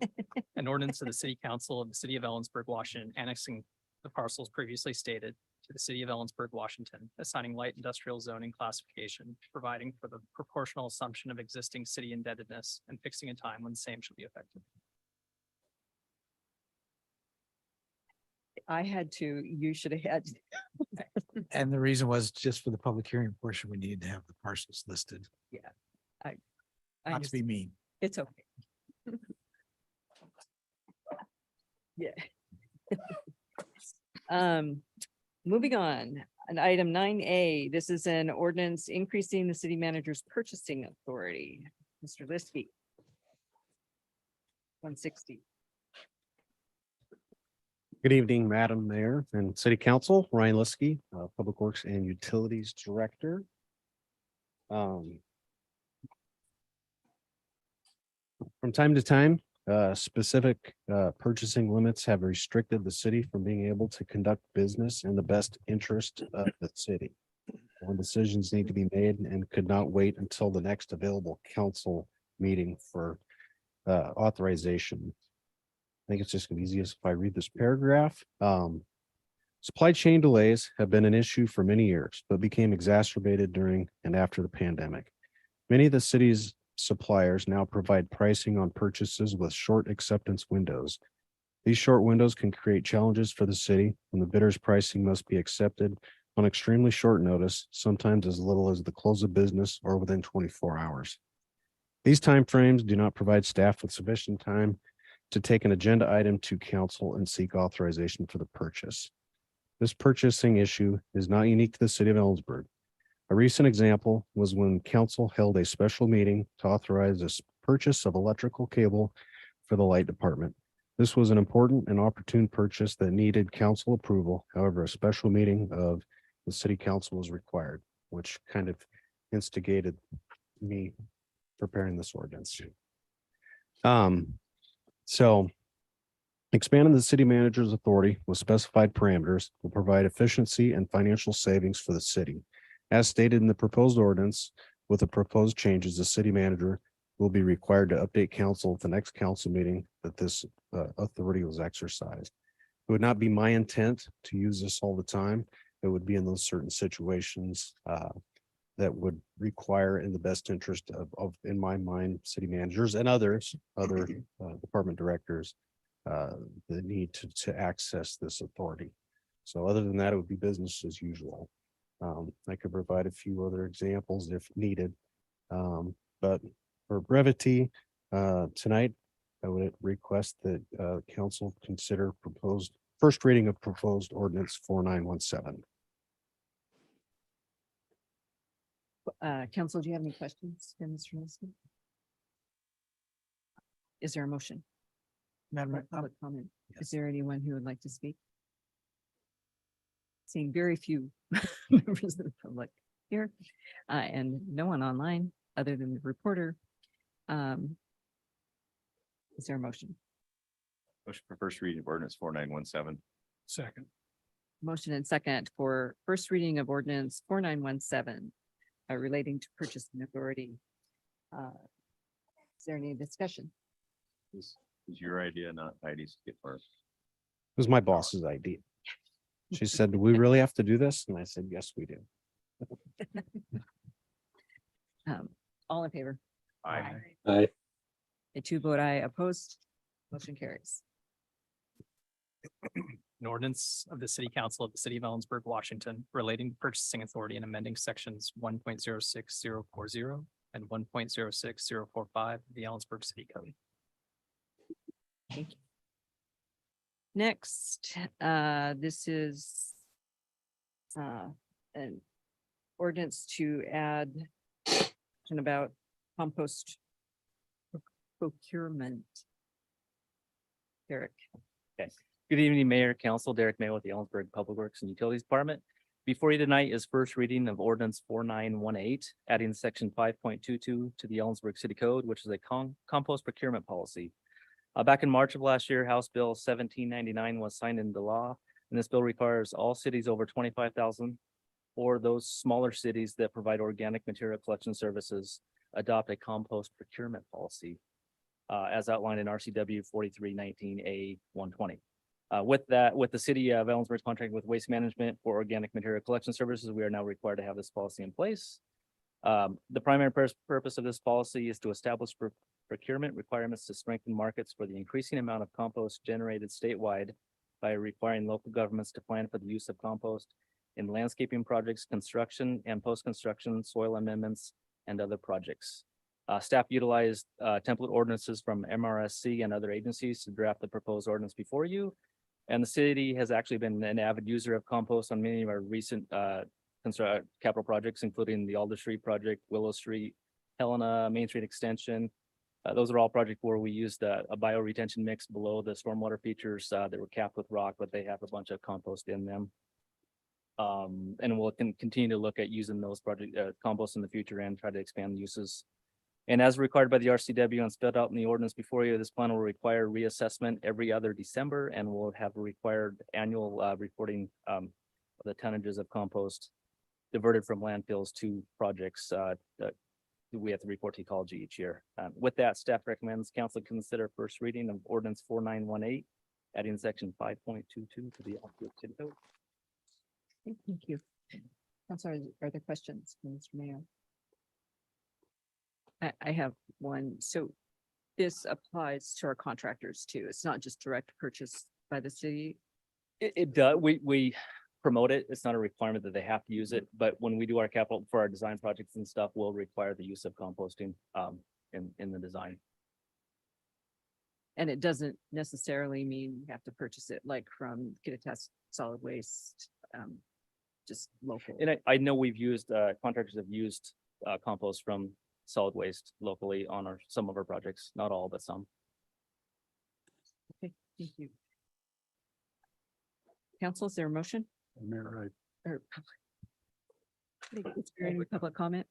An ordinance of the City Council of the City of Ellensburg, Washington, annexing the parcels previously stated to the City of Ellensburg, Washington, assigning light industrial zoning classification, providing for the proportional assumption of existing city indebtedness, and fixing a time when the same shall be effective. I had to, you should have had. And the reason was just for the public hearing portion, we needed to have the parcels listed, I not to be mean. It's okay. Yeah. Moving on, and item 9A, this is an ordinance increasing the city manager's purchasing authority. Mr. Liskey. 160. Good evening, Madam Mayor and City Council. Ryan Liskey, Public Works and Utilities Director. From time to time, specific purchasing limits have restricted the city from being able to conduct business in the best interest of the city. When decisions need to be made and could not wait until the next available council meeting for authorization. I think it's just gonna be easiest if I read this paragraph. Supply chain delays have been an issue for many years, but became exacerbated during and after the pandemic. Many of the city's suppliers now provide pricing on purchases with short acceptance windows. These short windows can create challenges for the city when the bidder's pricing must be accepted on extremely short notice, sometimes as little as the close of business or within 24 hours. These timeframes do not provide staff with sufficient time to take an agenda item to council and seek authorization for the purchase. This purchasing issue is not unique to the city of Ellensburg. A recent example was when council held a special meeting to authorize the purchase of electrical cable for the light department. This was an important and opportune purchase that needed council approval. However, a special meeting of the city council was required, which kind of instigated me preparing this ordinance. So expanding the city manager's authority with specified parameters will provide efficiency and financial savings for the city. As stated in the proposed ordinance, with the proposed changes, the city manager will be required to update council at the next council meeting that this authority was exercised. It would not be my intent to use this all the time. It would be in those certain situations that would require, in the best interest of, in my mind, city managers and other department directors, the need to access this authority. So other than that, it would be business as usual. I could provide a few other examples if needed. But for brevity, tonight, I would request that council consider first reading of proposed ordinance 4917. Council, do you have any questions for Mr. Liskey? Is there a motion? Madam Or Mayor, public comment? Is there anyone who would like to speak? Seeing very few members of the public here, and no one online other than the reporter. Is there a motion? Motion for first reading of ordinance 4917. second. Motion and second for first reading of ordinance 4917 relating to purchasing authority. Is there any discussion? This is your idea, not Heidi's to get first. It was my boss's idea. She said, "Do we really have to do this?" And I said, "Yes, we do." All in favor? Aye. Aye. A two vote aye opposed. Motion carries. An ordinance of the City Council of the City of Ellensburg, Washington, relating to purchasing authority and amending sections 1.06040 and 1.06045 of the Ellensburg City Code. Thank you. Next, this is an ordinance to add about compost procurement. Derek. Good evening, Mayor, Council, Derek May with the Ellensburg Public Works and Utilities Department. Before you tonight is first reading of ordinance 4918, adding section 5.22 to the Ellensburg City Code, which is a compost procurement policy. Back in March of last year, House Bill 1799 was signed into law, and this bill requires all cities over 25,000 or those smaller cities that provide organic material collection services adopt a compost procurement policy, as outlined in RCW 4319A120. With the city of Ellensburg's contract with Waste Management for organic material collection services, we are now required to have this policy in place. The primary purpose of this policy is to establish procurement requirements to strengthen markets for the increasing amount of compost generated statewide by requiring local governments to plan for the use of compost in landscaping projects, construction and post-construction soil amendments, and other projects. Staff utilized template ordinances from MRSC and other agencies to draft the proposed ordinance before you. And the city has actually been an avid user of compost on many of our recent capital projects, including the Alder Street project, Willow Street, Helena, Main Street Extension. Those are all projects where we used a bioretention mix below the stormwater features that were capped with rock, but they have a bunch of compost in them. And we'll continue to look at using those project compost in the future and try to expand uses. And as required by the RCW and spelled out in the ordinance before you, this plan will require reassessment every other December and will have a required annual reporting of the tonnages of compost diverted from landfills to projects that we have to report to ecology each year. With that, staff recommends council consider first reading of ordinance 4918, adding section 5.22 to the Ellensburg City Code. Okay, thank you. I'm sorry, are there questions, Mr. Mayor? I have one. So this applies to our contractors too. It's not just direct purchase by the city. It does, we promote it. It's not a requirement that they have to use it, but when we do our capital for our design projects and stuff, we'll require the use of composting in the design. And it doesn't necessarily mean you have to purchase it like from Kittitas Solid Waste, just local. And I know we've used, contractors have used compost from solid waste locally on some of our projects, not all, but some. Okay, thank you. Council, is there a motion? Mayor, Or is there any public comment?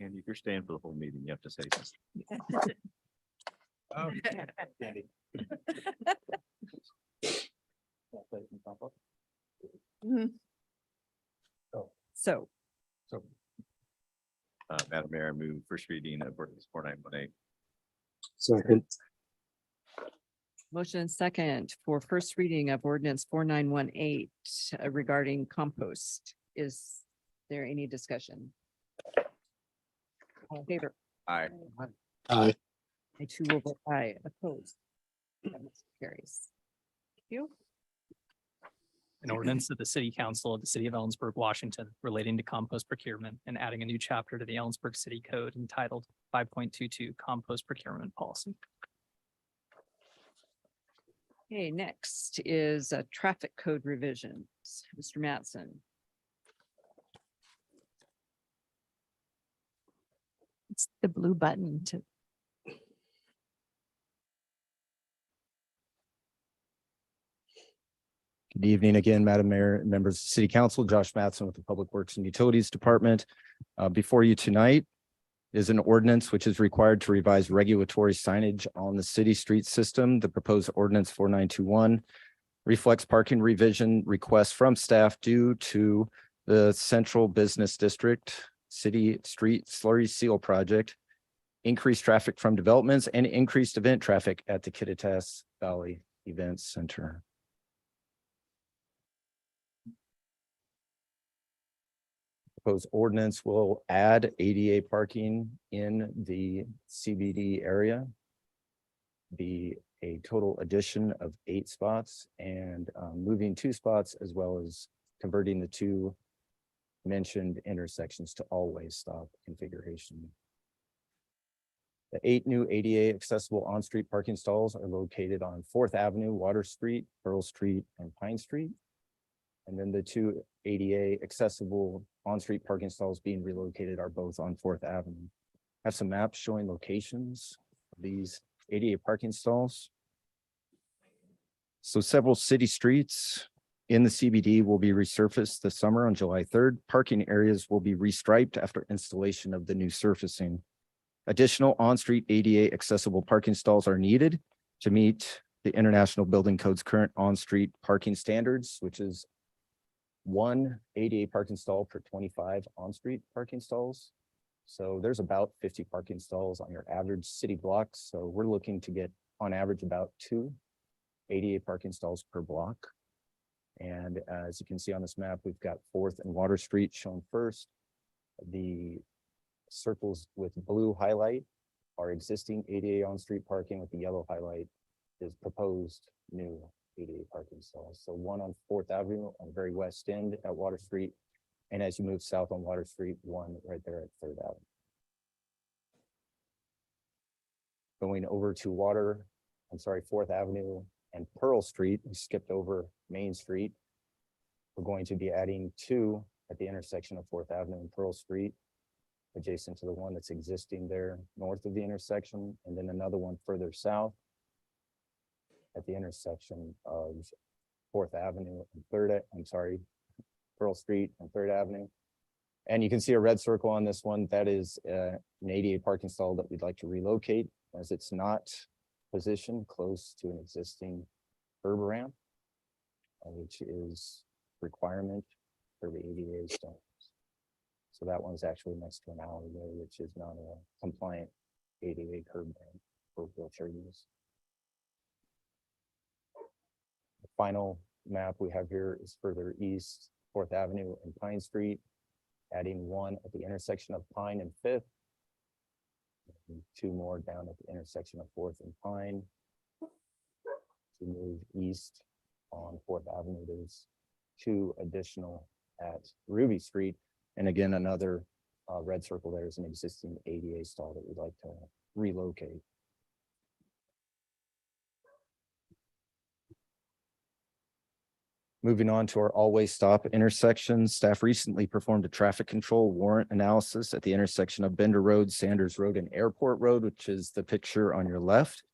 And if you're staying for the whole meeting, you have to say this. So Madam Mayor, I move first reading of ordinance 4918. Second. motion and second for first reading of ordinance 4918 regarding compost. Is there any discussion? All in favor? Aye. Aye. I too will vote aye. Opposed? That motion carries. Thank you. An ordinance of the City Council of the City of Ellensburg, Washington, relating to compost procurement and adding a new chapter to the Ellensburg City Code entitled 5.22 Compost Procurement Policy. Okay, next is traffic code revisions. Mr. Mattson. It's the blue button to. Good evening again, Madam Mayor and members of the City Council. Josh Mattson with the Public Works and Utilities Department. Before you tonight is an ordinance which is required to revise regulatory signage on the city street system. The proposed ordinance 4921 reflects parking revision requests from staff due to the Central Business District City Street Slurry Seal Project, increased traffic from developments, and increased event traffic at the Kittitas Valley Events Center. Proposed ordinance will add ADA parking in the CBD area. Be a total addition of 8 spots and moving 2 spots, as well as converting the 2 mentioned intersections to all-way stop configuration. The 8 new ADA accessible on-street parking stalls are located on 4th Avenue, Water Street, Pearl Street, and Pine Street. And then the 2 ADA accessible on-street parking stalls being relocated are both on 4th Avenue. I have some maps showing locations of these ADA parking stalls. So several city streets in the CBD will be resurfaced this summer on July 3rd. Parking areas will be restriped after installation of the new surfacing. Additional on-street ADA accessible parking stalls are needed to meet the International Building Code's current on-street parking standards, which is one ADA parking stall per 25 on-street parking stalls. So there's about 50 parking stalls on your average city block. So we're looking to get on average about 2 ADA parking stalls per block. And as you can see on this map, we've got 4th and Water Street shown first. The circles with blue highlight are existing ADA on-street parking, with the yellow highlight is proposed new ADA parking stalls. So one on 4th Avenue on the very west end at Water Street. And as you move south on Water Street, one right there at 3rd Avenue. Going over to 4th Avenue and Pearl Street, we skipped over Main Street. We're going to be adding 2 at the intersection of 4th Avenue and Pearl Street, adjacent to the one that's existing there north of the intersection, and then another one further south at the intersection of 4th Avenue and Pearl Street and 3rd Avenue. And you can see a red circle on this one. That is an ADA parking stall that we'd like to relocate, as it's not positioned close to an existing curb ramp, which is requirement for the ADA standards. So that one's actually next to an alleyway, which is not a compliant ADA curb ramp for wheelchair use. The final map we have here is further east, 4th Avenue and Pine Street, adding 1 at the intersection of Pine and 5th. And 2 more down at the intersection of 4th and Pine. To move east on 4th Avenue, there's 2 additional at Ruby Street. And again, another red circle there is an existing ADA stall that we'd like to relocate. Moving on to our always stop intersections, staff recently performed a traffic control warrant analysis at the intersection of Bender Road, Sanders Road, and Airport Road, which is the picture on your left.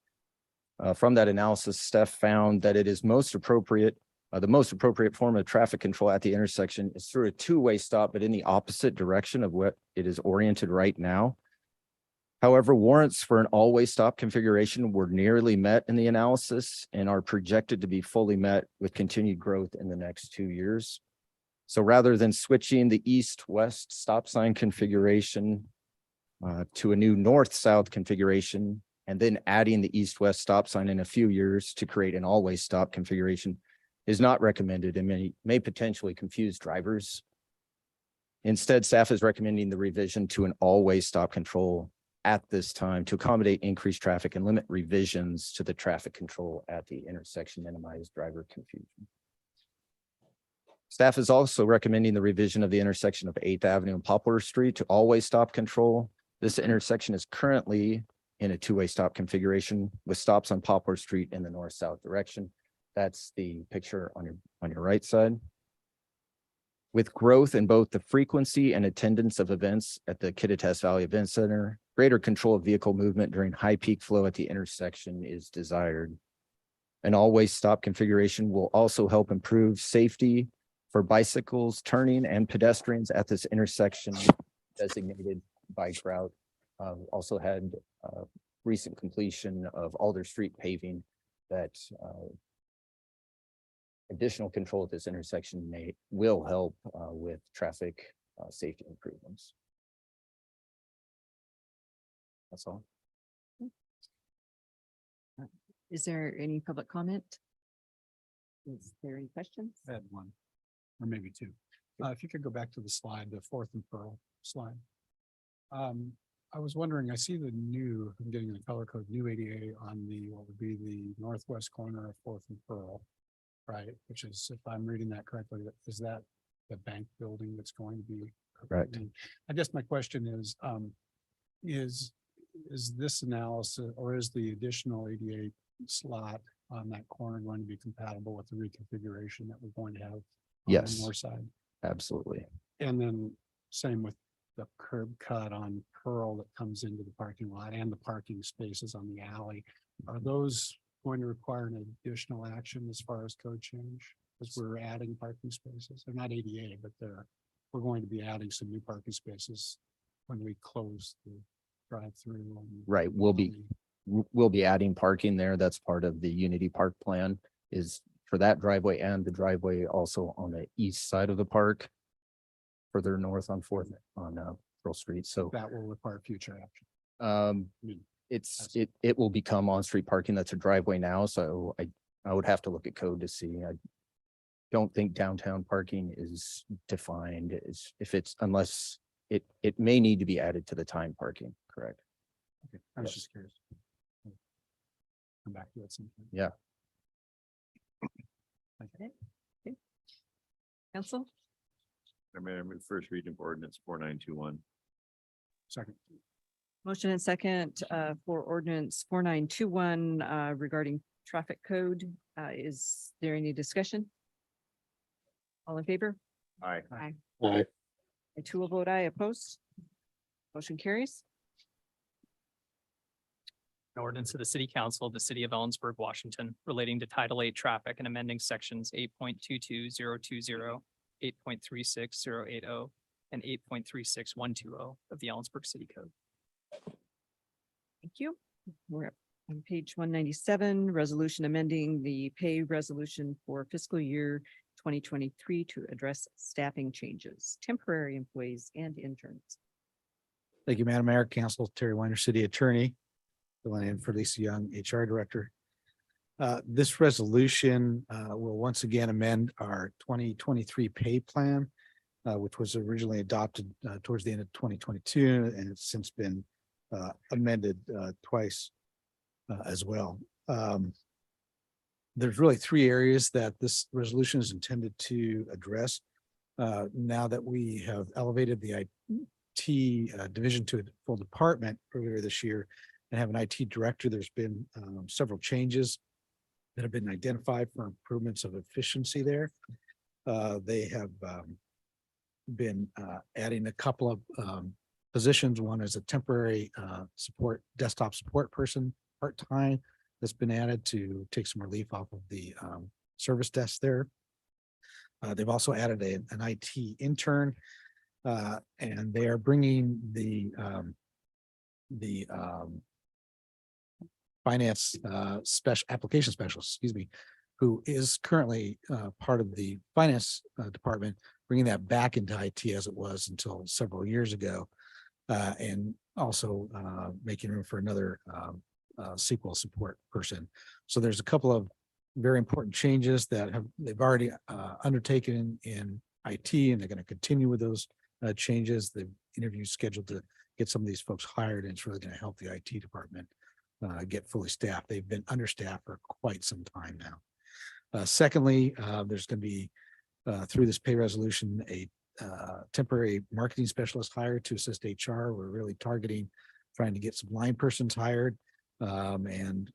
From that analysis, staff found that it is most appropriate, the most appropriate form of traffic control at the intersection is through a 2-way stop, but in the opposite direction of what it is oriented right now. However, warrants for an all-way stop configuration were nearly met in the analysis and are projected to be fully met with continued growth in the next 2 years. So rather than switching the east-west stop sign configuration to a new north-south configuration, and then adding the east-west stop sign in a few years to create an all-way stop configuration is not recommended and may potentially confuse drivers. Instead, staff is recommending the revision to an all-way stop control at this time to accommodate increased traffic and limit revisions to the traffic control at the intersection, minimize driver confusion. Staff is also recommending the revision of the intersection of 8th Avenue and Poplar Street to all-way stop control. This intersection is currently in a 2-way stop configuration with stops on Poplar Street in the north-south direction. That's the picture on your right side. With growth in both the frequency and attendance of events at the Kittitas Valley Event Center, greater control of vehicle movement during high peak flow at the intersection is desired. An all-way stop configuration will also help improve safety for bicycles, turning, and pedestrians at this intersection designated bike route. Also had recent completion of Alder Street paving that additional control at this intersection will help with traffic safety improvements. That's all. Is there any public comment? Is there any questions? I had one, or maybe 2. If you could go back to the slide, the 4th and Pearl slide. I was wondering, I see the new, I'm getting the color code, new ADA on the, what would be the northwest corner of 4th and Pearl, right? Which is, if I'm reading that correctly, is that the bank building that's going to be? Correct. I guess my question is this analysis, or is the additional ADA slot on that corner going to be compatible with the reconfiguration that we're going to have? On Yes. the north side? Absolutely. And then same with the curb cut on Pearl that comes into the parking lot and the parking spaces on the alley. Are those going to require an additional action as far as code change? because we're adding parking spaces. They're not ADA, but we're going to be adding some new parking spaces when we close the drive-through. Right, we'll be adding parking there. That's part of the Unity Park plan is for that driveway and the driveway also on the east side of the park. Further north on Pearl Street. So That will require future action. I mean, it will become on-street parking. That's a driveway now. So I would have to look at code to see. I don't think downtown parking is defined as unless it may need to be added to the time parking, correct? okay, I was Yes. just curious. Come back to it sometime. Yeah. Council, I move first reading of ordinance 4921. Second. motion and second for ordinance 4921 regarding traffic code. Is there any discussion? All in favor? Aye. Aye. Aye. I too will vote aye. Opposed? Motion carries. An ordinance of the City Council of the City of Ellensburg, Washington, relating to Title VIII traffic and amending sections 8.22020, 8.36080, and 8.36120 of the Ellensburg City Code. Thank you. We're up on page 197, resolution amending the pay resolution for fiscal year 2023 to address staffing changes, temporary employees and interns. Thank you, Madam Mayor, Council, Terry Weiner, City Attorney, filling in for Lisa Young, HR Director. This resolution will once again amend our 2023 pay plan, which was originally adopted towards the end of 2022, and it's since been amended twice as well. There's really three areas that this resolution is intended to address. Now that we have elevated the IT division to a full department earlier this year and have an IT director, there's been several changes that have been identified for improvements of efficiency there. They have been adding a couple of positions. One is a temporary desktop support person, part-time, that's been added to take some relief off of the service desk there. They've also added an IT intern, and they are bringing the finance application specialist, who is currently part of the finance department, bringing that back into IT as it was until several years ago, and also making room for another SQL support person. So there's a couple of very important changes that they've already undertaken in IT, and they're going to continue with those changes. The interview scheduled to get some of these folks hired, and it's really going to help the IT department get fully staffed. They've been understaffed for quite some time now. Secondly, there's going to be through this pay resolution a temporary marketing specialist hired to assist HR. We're really targeting trying to get some line persons hired. And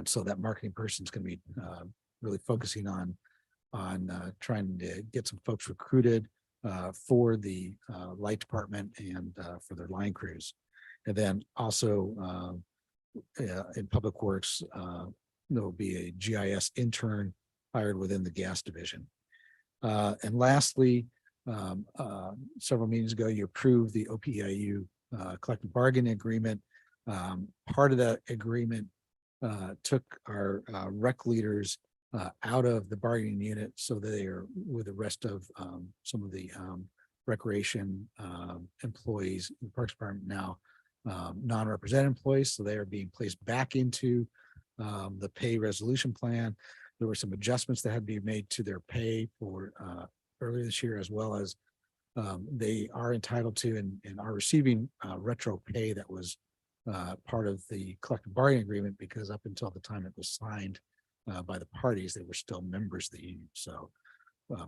so that marketing person is going to be really focusing on trying to get some folks recruited for the light department and for their line crews. And then also in Public Works, there will be a GIS intern hired within the gas division. And lastly, several meetings ago, you approved the OPEIU collective bargaining agreement. Part of that agreement took our rec leaders out of the bargaining unit, so they are with the rest of some of the recreation employees in the Parks Department now, non-represented employees, so they are being placed back into the pay resolution plan. There were some adjustments that had to be made to their pay for earlier this year, as well as they are entitled to and are receiving retro pay that was part of the collective bargaining agreement, because up until the time it was signed by the parties, they were still members of the union. So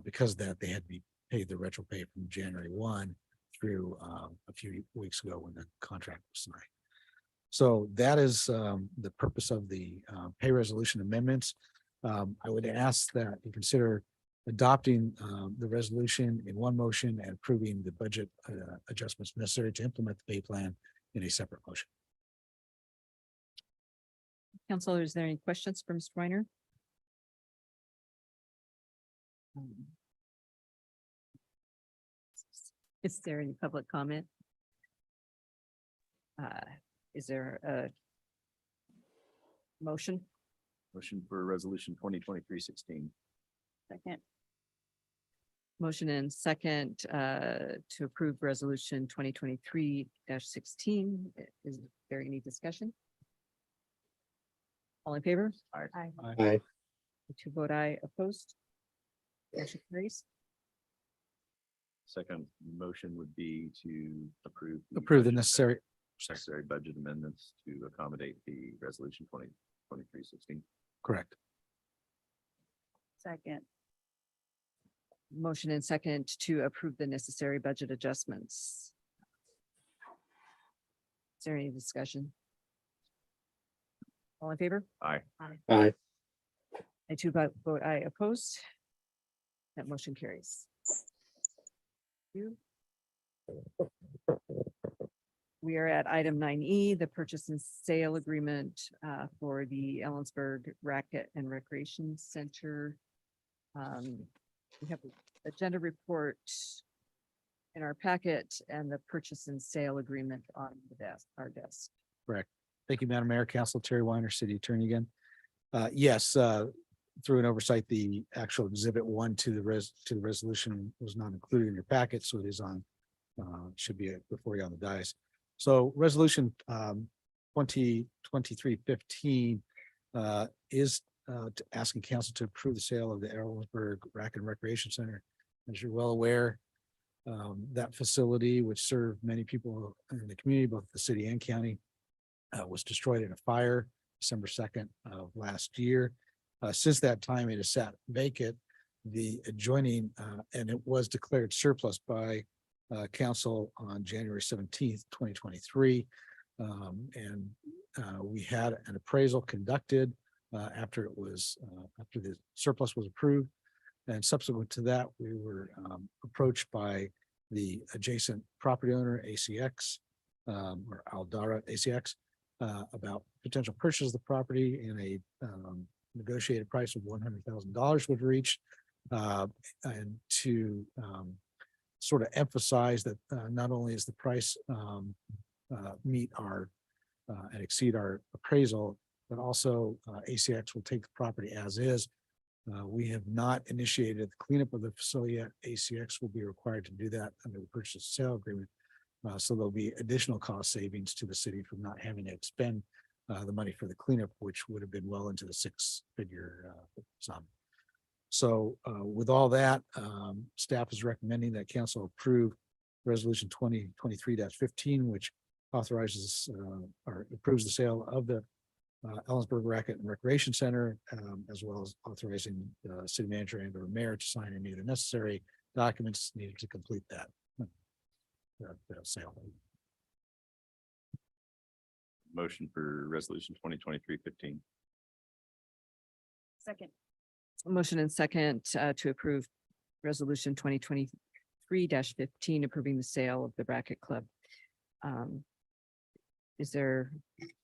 because of that, they had to be paid the retro pay from January 1 through a few weeks ago when the contract was signed. So that is the purpose of the pay resolution amendments. I would ask that you consider adopting the resolution in one motion and approving the budget adjustments necessary to implement the pay plan in a separate motion. Council, is there any questions for Mr. Weiner? Is there any public comment? Is there a motion? Motion for resolution 2023-16. Second. Motion and second to approve resolution 2023-16. Is there any discussion? All in favor? Aye. Aye. To vote aye, opposed? Motion carries. Second motion would be to approve. Approve the budget- necessary, Necessary budget amendments to accommodate the resolution 2023-16. correct. Second. Motion and second to approve the necessary budget adjustments. Is there any discussion? All in favor? Aye. Aye. I too vote aye, opposed. That motion carries. You. We are at item 9E, the purchase and sale agreement for the Ellensburg Racket and Recreation Center. We have an agenda report in our packet and the purchase and sale agreement on the desk, our desk. Thank you, Madam Mayor, Council Terry Weiner, City Attorney again. Yes, through an oversight, the actual exhibit 1 to the resolution was not included in your packet, so it is on, should be before you on the dais. So resolution 2023-15 is asking council to approve the sale of the Ellensburg Racket and Recreation Center. As you're well aware, that facility, which served many people in the community, both the city and county, was destroyed in a fire December 2nd of last year. Since that time, it has sat vacant. The adjoining, and it was declared surplus by council on January 17th, 2023. And we had an appraisal conducted after it was, after the surplus was approved. And subsequent to that, we were approached by the adjacent property owner, ACX, or Aldara ACX, about potential purchase of the property, and a negotiated price of $100,000 was reached. And to sort of emphasize that not only is the price meet our and exceed our appraisal, but also ACX will take the property as is. We have not initiated the cleanup of the facility yet. ACX will be required to do that under the purchase and sale agreement. So there'll be additional cost savings to the city from not having to expend the money for the cleanup, which would have been well into the 6-figure sum. So with all that, staff is recommending that council approve resolution 2023-15, which authorizes or approves the sale of the Ellensburg Racket and Recreation Center, as well as authorizing the city manager and or mayor to sign any of the necessary documents needed to complete that sale. Motion for resolution 2023-15. Second. Motion and second to approve resolution 2023-15, approving the sale of the Racket Club. Is there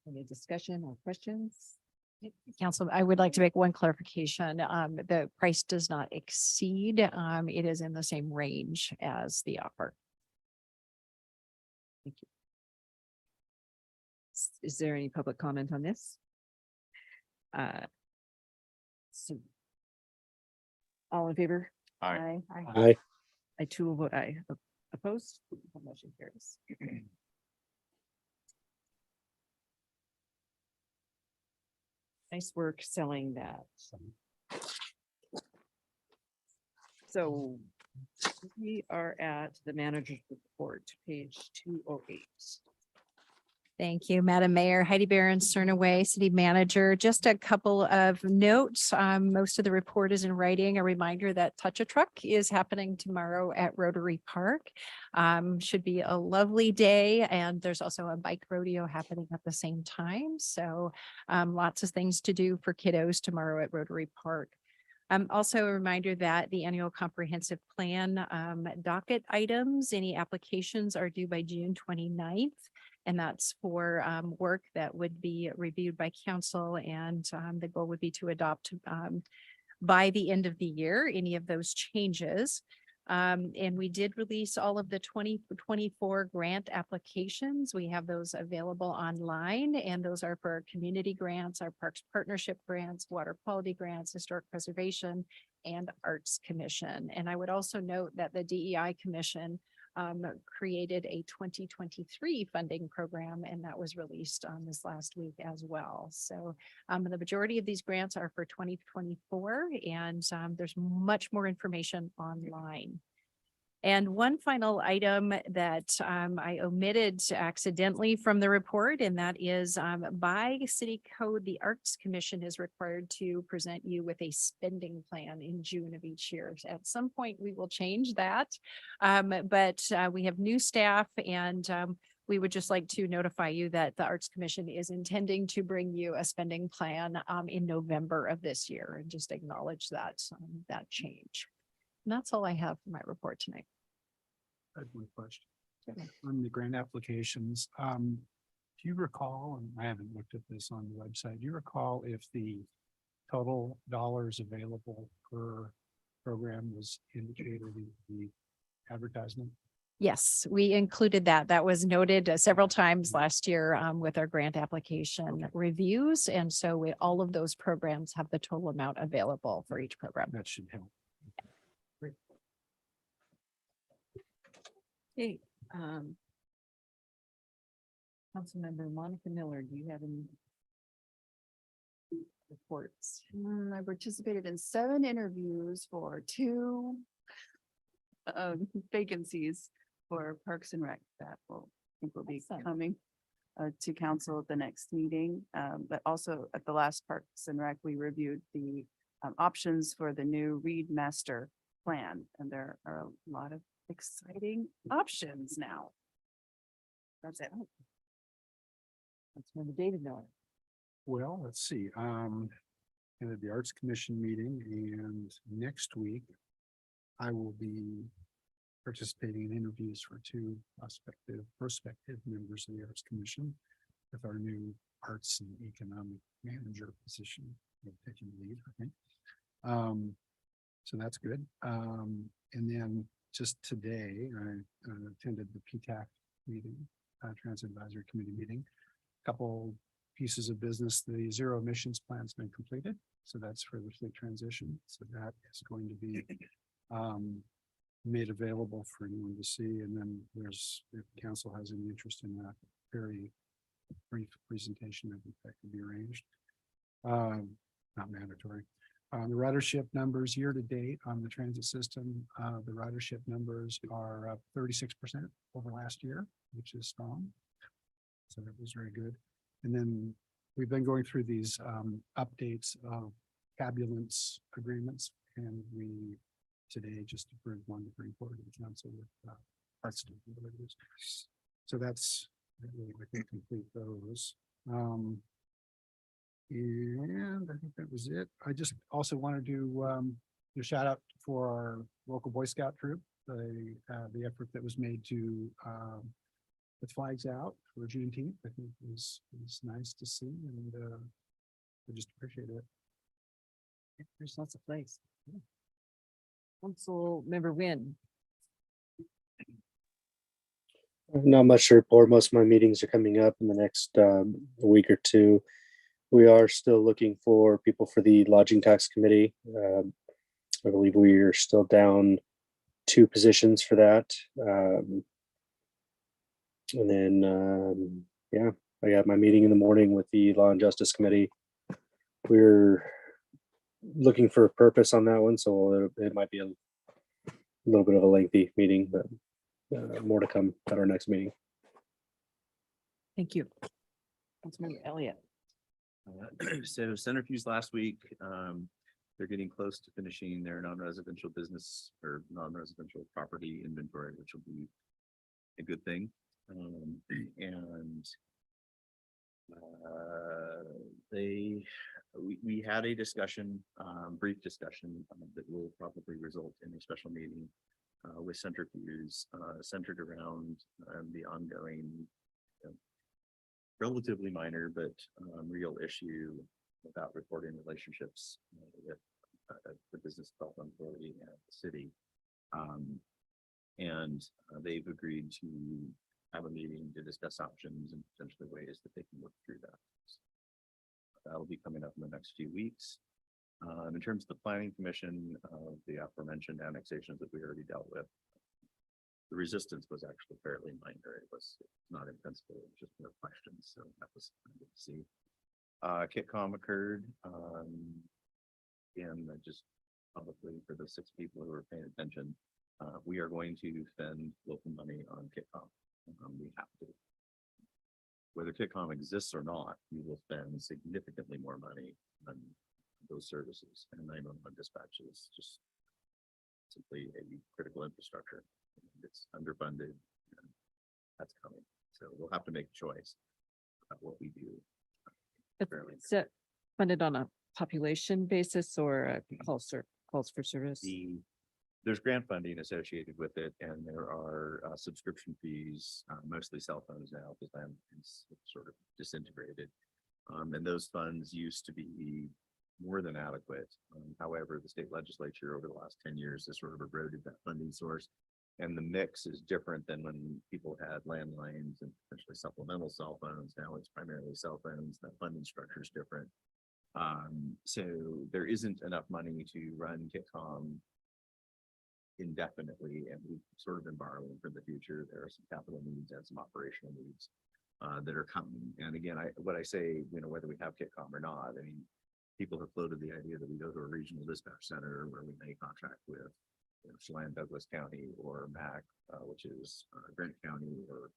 any discussion or questions? Council, I would like to make one clarification. The price does not exceed. It is in the same range as the offer. Thank you. Is there any public comment on this? So all in favor? Aye. Aye. I too will vote aye. Opposed? Motion carries. Nice work selling that. So we are at the manager's report, page 208. Thank you, Madam Mayor. Heidi Barron, Cernaway, City Manager. Just a couple of notes. Most of the report is in writing. A reminder that Touch a Truck is happening tomorrow at Rotary Park. Should be a lovely day, and there's also a bike rodeo happening at the same time. So lots of things to do for kiddos tomorrow at Rotary Park. Also a reminder that the annual comprehensive plan docket items, any applications are due by June 29th. And that's for work that would be reviewed by council, and the goal would be to adopt by the end of the year, any of those changes. And we did release all of the 2024 grant applications. We have those available online, and those are for our community grants, our Parks Partnership grants, water quality grants, historic preservation, and Arts Commission. And I would also note that the DEI Commission created a 2023 funding program, and that was released this last week as well. So the majority of these grants are for 2024, and there's much more information online. And one final item that I omitted accidentally from the report, and that is by city code, the Arts Commission is required to present you with a spending plan in June of each year. At some point, we will change that. But we have new staff, and we would just like to notify you that the Arts Commission is intending to bring you a spending plan in November of this year, and just acknowledge that change. And that's all I have for my report tonight. I had one question. On the grant applications, do you recall, and I haven't looked at this on the website, do you recall if the total dollars available per program was indicated in the advertisement? Yes, we included that. That was noted several times last year with our grant application reviews. And so all of those programs have the total amount available for each program. That should help. Okay. Councilmember Monica Miller, do you have any reports? I participated in 7 interviews for 2 vacancies for Parks and Rec that will, I think will be Awesome. coming to council at the next meeting. But also at the last Parks and Rec, we reviewed the options for the new Read Master Plan, and there are a lot of exciting options now. That's it. Councilmember David Miller. Well, let's see, at the Arts Commission meeting, and next week I will be participating in interviews for 2 prospective members of the Arts Commission with our new Arts and Economic Manager position. We're taking the lead, I think. So that's good. And then just today, I attended the PTAC meeting, Transit Advisory Committee meeting. Couple pieces of business. The zero emissions plan's been completed, so that's for the fleet transition. So that is going to be made available for anyone to see. And then there's, if council has any interest in that, very brief presentation that could be arranged. Not mandatory. The ridership numbers year to date on the transit system, the ridership numbers are up 36% over last year, which is strong. So that was very good. And then we've been going through these updates of cabulance agreements, and we today just approved one to bring forward to the council with Preston. So that's, I think, complete those. And I think that was it. I just also wanted to do a shout out for our local Boy Scout troop, the effort that was made to put flags out for Juneteenth. I think was nice to see, and I just appreciate it. There's lots of place. Councilmember Wynn. Not much to report. Most of my meetings are coming up in the next week or 2. We are still looking for people for the lodging tax committee. I believe we are still down 2 positions for that. And then, yeah, I got my meeting in the morning with the Law and Justice Committee. We're looking for a purpose on that one, so it might be a little bit of a lengthy meeting, but more to come at our next meeting. Thank you. Councilmember Elliott. So centrifuge last week, they're getting close to finishing their non-residential business or non-residential property inventory, which will be a good thing. And we had a discussion, brief discussion that will probably result in a special meeting with centrifuge centered around the ongoing relatively minor but real issue about reporting relationships with the business development authority and the city. And they've agreed to have a meeting to discuss options and potentially ways that they can work through that. That'll be coming up in the next few weeks. In terms of the planning commission, the aforementioned annexations that we already dealt with, the resistance was actually fairly minor. It was not in principle, it was just more questions. So that was good to see. Kitcom occurred. And just publicly for the 6 people who are paying attention, we are going to spend local money on Kitcom. We have to. Whether Kitcom exists or not, we will spend significantly more money on those services. And 911 dispatch is just simply a critical infrastructure. It's underfunded. And that's coming. So we'll have to make a choice about what we do. It's funded on a population basis or calls for service? There's grant funding associated with it, and there are subscription fees, mostly cell phones now, because I'm sort of disintegrated. And those funds used to be more than adequate. However, the state legislature over the last 10 years has sort of eroded that funding source. And the mix is different than when people had landlines and potentially supplemental cell phones. Now it's primarily cell phones. That funding structure is different. So there isn't enough money to run Kitcom indefinitely, and we've sort of been borrowing for the future. There are some capital needs and some operational needs that are coming. And again, what I say, whether we have Kitcom or not, I mean, people have floated the idea that we go to a regional dispatch center where we may contract with Chelan, Douglas County, or MAC, which is Grant County, or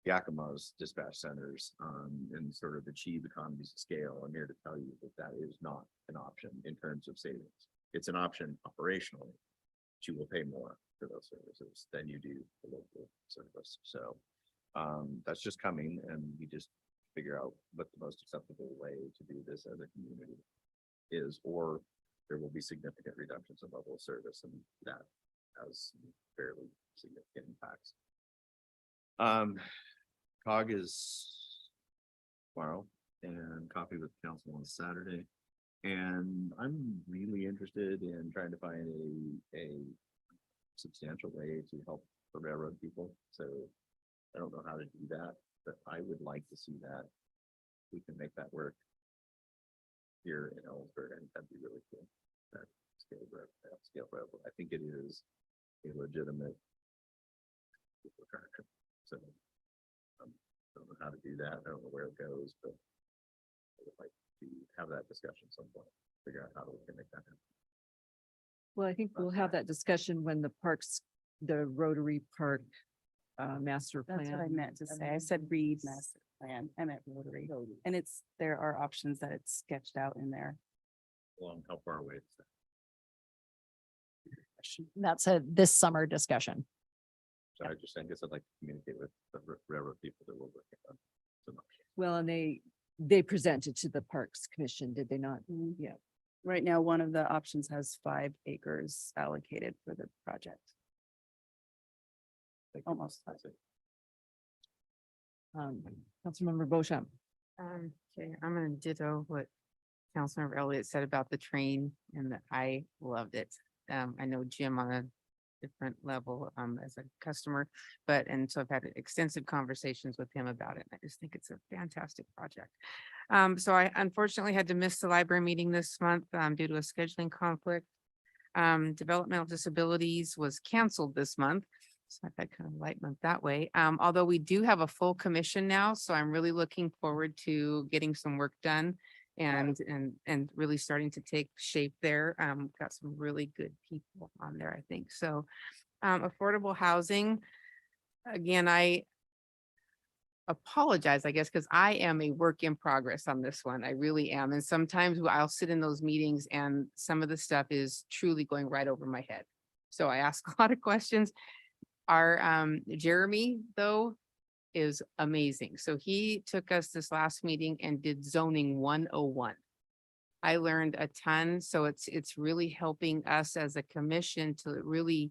Yakima's dispatch centers, and sort of achieve economies of scale. I'm here to tell you that that is not an option in terms of savings. It's an option operationally, but you will pay more for those services than you do the local service. So that's just coming, and we just figure out what the most acceptable way to do this as a community is, or there will be significant reductions in level of service, and that has fairly significant impacts. COG is tomorrow and coffee with council on Saturday. And I'm really interested in trying to find a substantial way to help the railroad people. So I don't know how to do that, but I would like to see that we can make that work here in Ellensburg, and that'd be really cool. That scale railroad. I think it is a legitimate attraction. So I don't know how to do that. I don't know where it goes, but I would like to have that discussion at some point, figure out how we can make that happen. Well, I think we'll have that discussion when the Rotary Park master plan. That's what I meant to say. I said read master plan. I meant Rotary. And there are options that it's sketched out in there. Along how far away is that? That's this summer discussion. So I guess I'd like to communicate with the railroad people that we're working on. some options. Well, and they presented to the Parks Commission, did they not? Yeah. Right now, one of the options has 5 acres allocated for the project. Almost. Councilmember Beauchamp. Okay, I'm gonna ditto what Councilmember Elliott said about the train, and that I loved it. I know Jim on a different level as a customer, and so I've had extensive conversations with him about it. I just think it's a fantastic project. So I unfortunately had to miss the library meeting this month due to a scheduling conflict. Developmental disabilities was canceled this month. So I've had kind of a light month that way. Although we do have a full commission now, so I'm really looking forward to getting some work done and really starting to take shape there. Got some really good people on there, I think. So affordable housing, again, I apologize, I guess, because I am a work in progress on this one. I really am. And sometimes I'll sit in those meetings and some of the stuff is truly going right over my head. So I ask a lot of questions. Our Jeremy, though, is amazing. So he took us this last meeting and did zoning 101. I learned a ton. So it's really helping us as a commission to really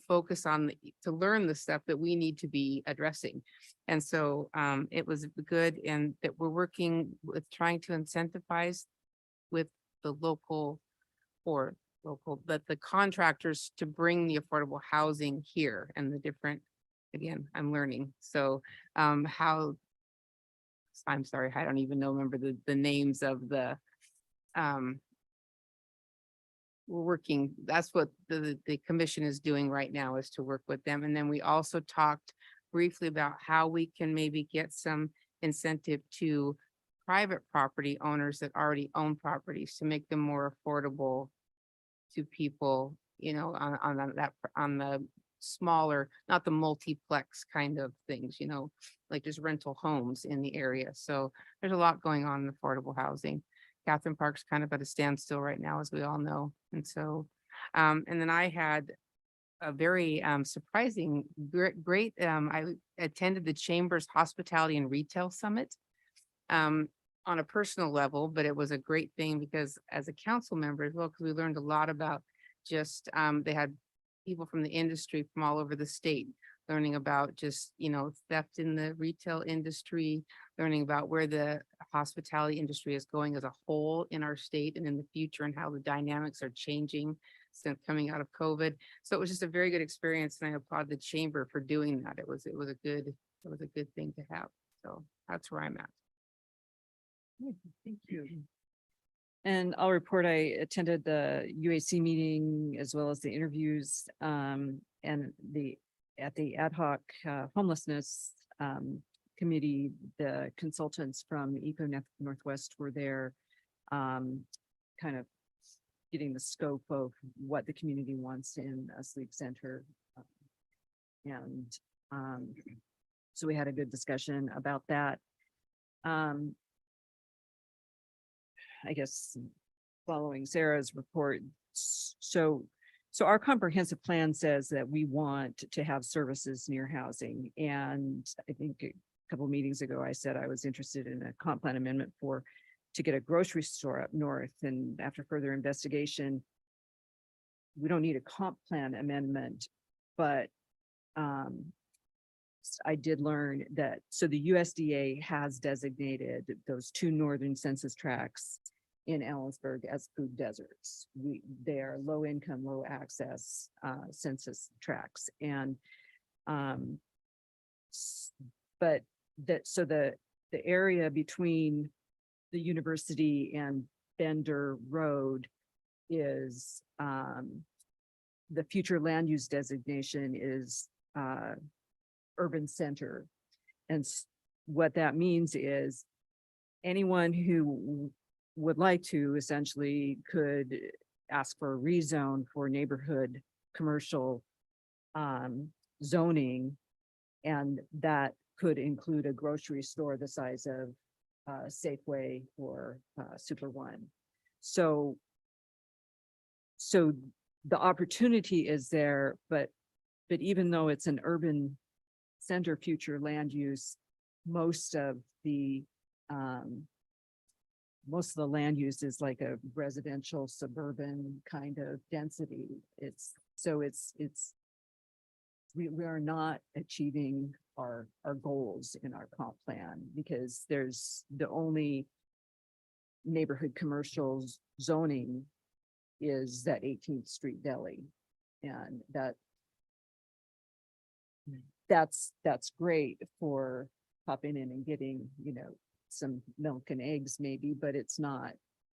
focus on to learn the stuff that we need to be addressing. And so it was good, and that we're working with trying to incentivize with the local or local, but the contractors to bring the affordable housing here and the different, again, I'm learning. So how, I'm sorry, I don't even know, remember the names of the we're working, that's what the commission is doing right now, is to work with them. And then we also talked briefly about how we can maybe get some incentive to private property owners that already own properties to make them more affordable to people, you know, on the smaller, not the multiplex kind of things, you know, like just rental homes in the area. So there's a lot going on in affordable housing. Catherine Park's kind of at a standstill right now, as we all know. And so, and then I had a very surprising, great, I attended the Chamber's Hospitality and Retail Summit on a personal level, but it was a great thing because as a council member as well, because we learned a lot about just, they had people from the industry from all over the state, learning about just, you know, theft in the retail industry, learning about where the hospitality industry is going as a whole in our state and in the future, and how the dynamics are changing since coming out of COVID. So it was just a very good experience, and I applaud the chamber for doing that. It was a good thing to have. So that's where I'm at. Thank you. And I'll report, I attended the UAC meeting as well as the interviews and at the ad hoc homelessness committee, the consultants from Eco Northwest were there, kind of getting the scope of what the community wants in a sleep center. And so we had a good discussion about that. I guess following Sarah's report, so our comprehensive plan says that we want to have services near housing. And I think a couple of meetings ago, I said I was interested in a comp plan amendment to get a grocery store up north. And after further investigation, we don't need a comp plan amendment, but I did learn that, so the USDA has designated those 2 northern census tracts in Ellensburg as food deserts. They are low income, low access census tracts. And but the area between the university and Bender Road is the future land use designation is urban center. And what that means is anyone who would like to essentially could ask for a rezone for neighborhood commercial zoning. And that could include a grocery store the size of Safeway or Super One. So the opportunity is there, but even though it's an urban center future land use, most of the land use is like a residential suburban kind of density. We are not achieving our goals in our comp plan, because there's the only neighborhood commercial zoning is that 18th Street deli. And that's great for popping in and getting, you know, some milk and eggs maybe, but it's not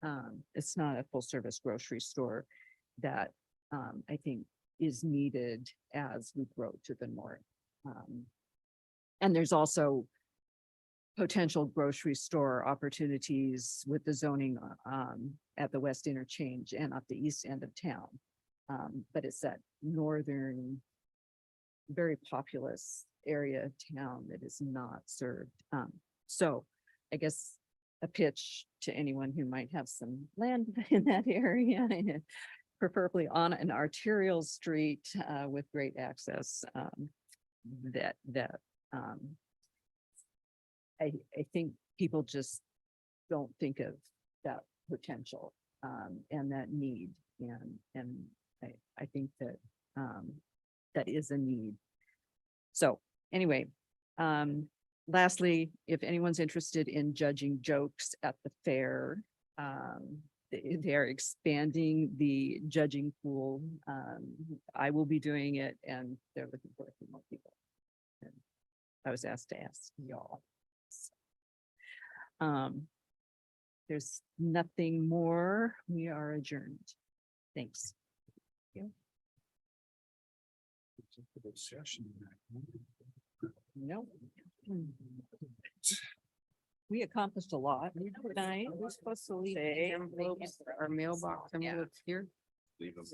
a full service grocery store that I think is needed as we grow to the north. And there's also potential grocery store opportunities with the zoning at the west interchange and up the east end of town. But it's that northern, very populous area of town that is not served. So I guess a pitch to anyone who might have some land in that area, preferably on an arterial street with great access, I think people just don't think of that potential and that need. And I think that that is a need. So anyway, lastly, if anyone's interested in judging jokes at the fair, they are expanding the judging pool. I will be doing it and they're looking for a few more people. And I was asked to ask y'all. There's nothing more. We are adjourned. Thanks. No. We accomplished a lot. Tonight, we're supposed to leave the envelopes, our mailbox envelopes here. Leave them.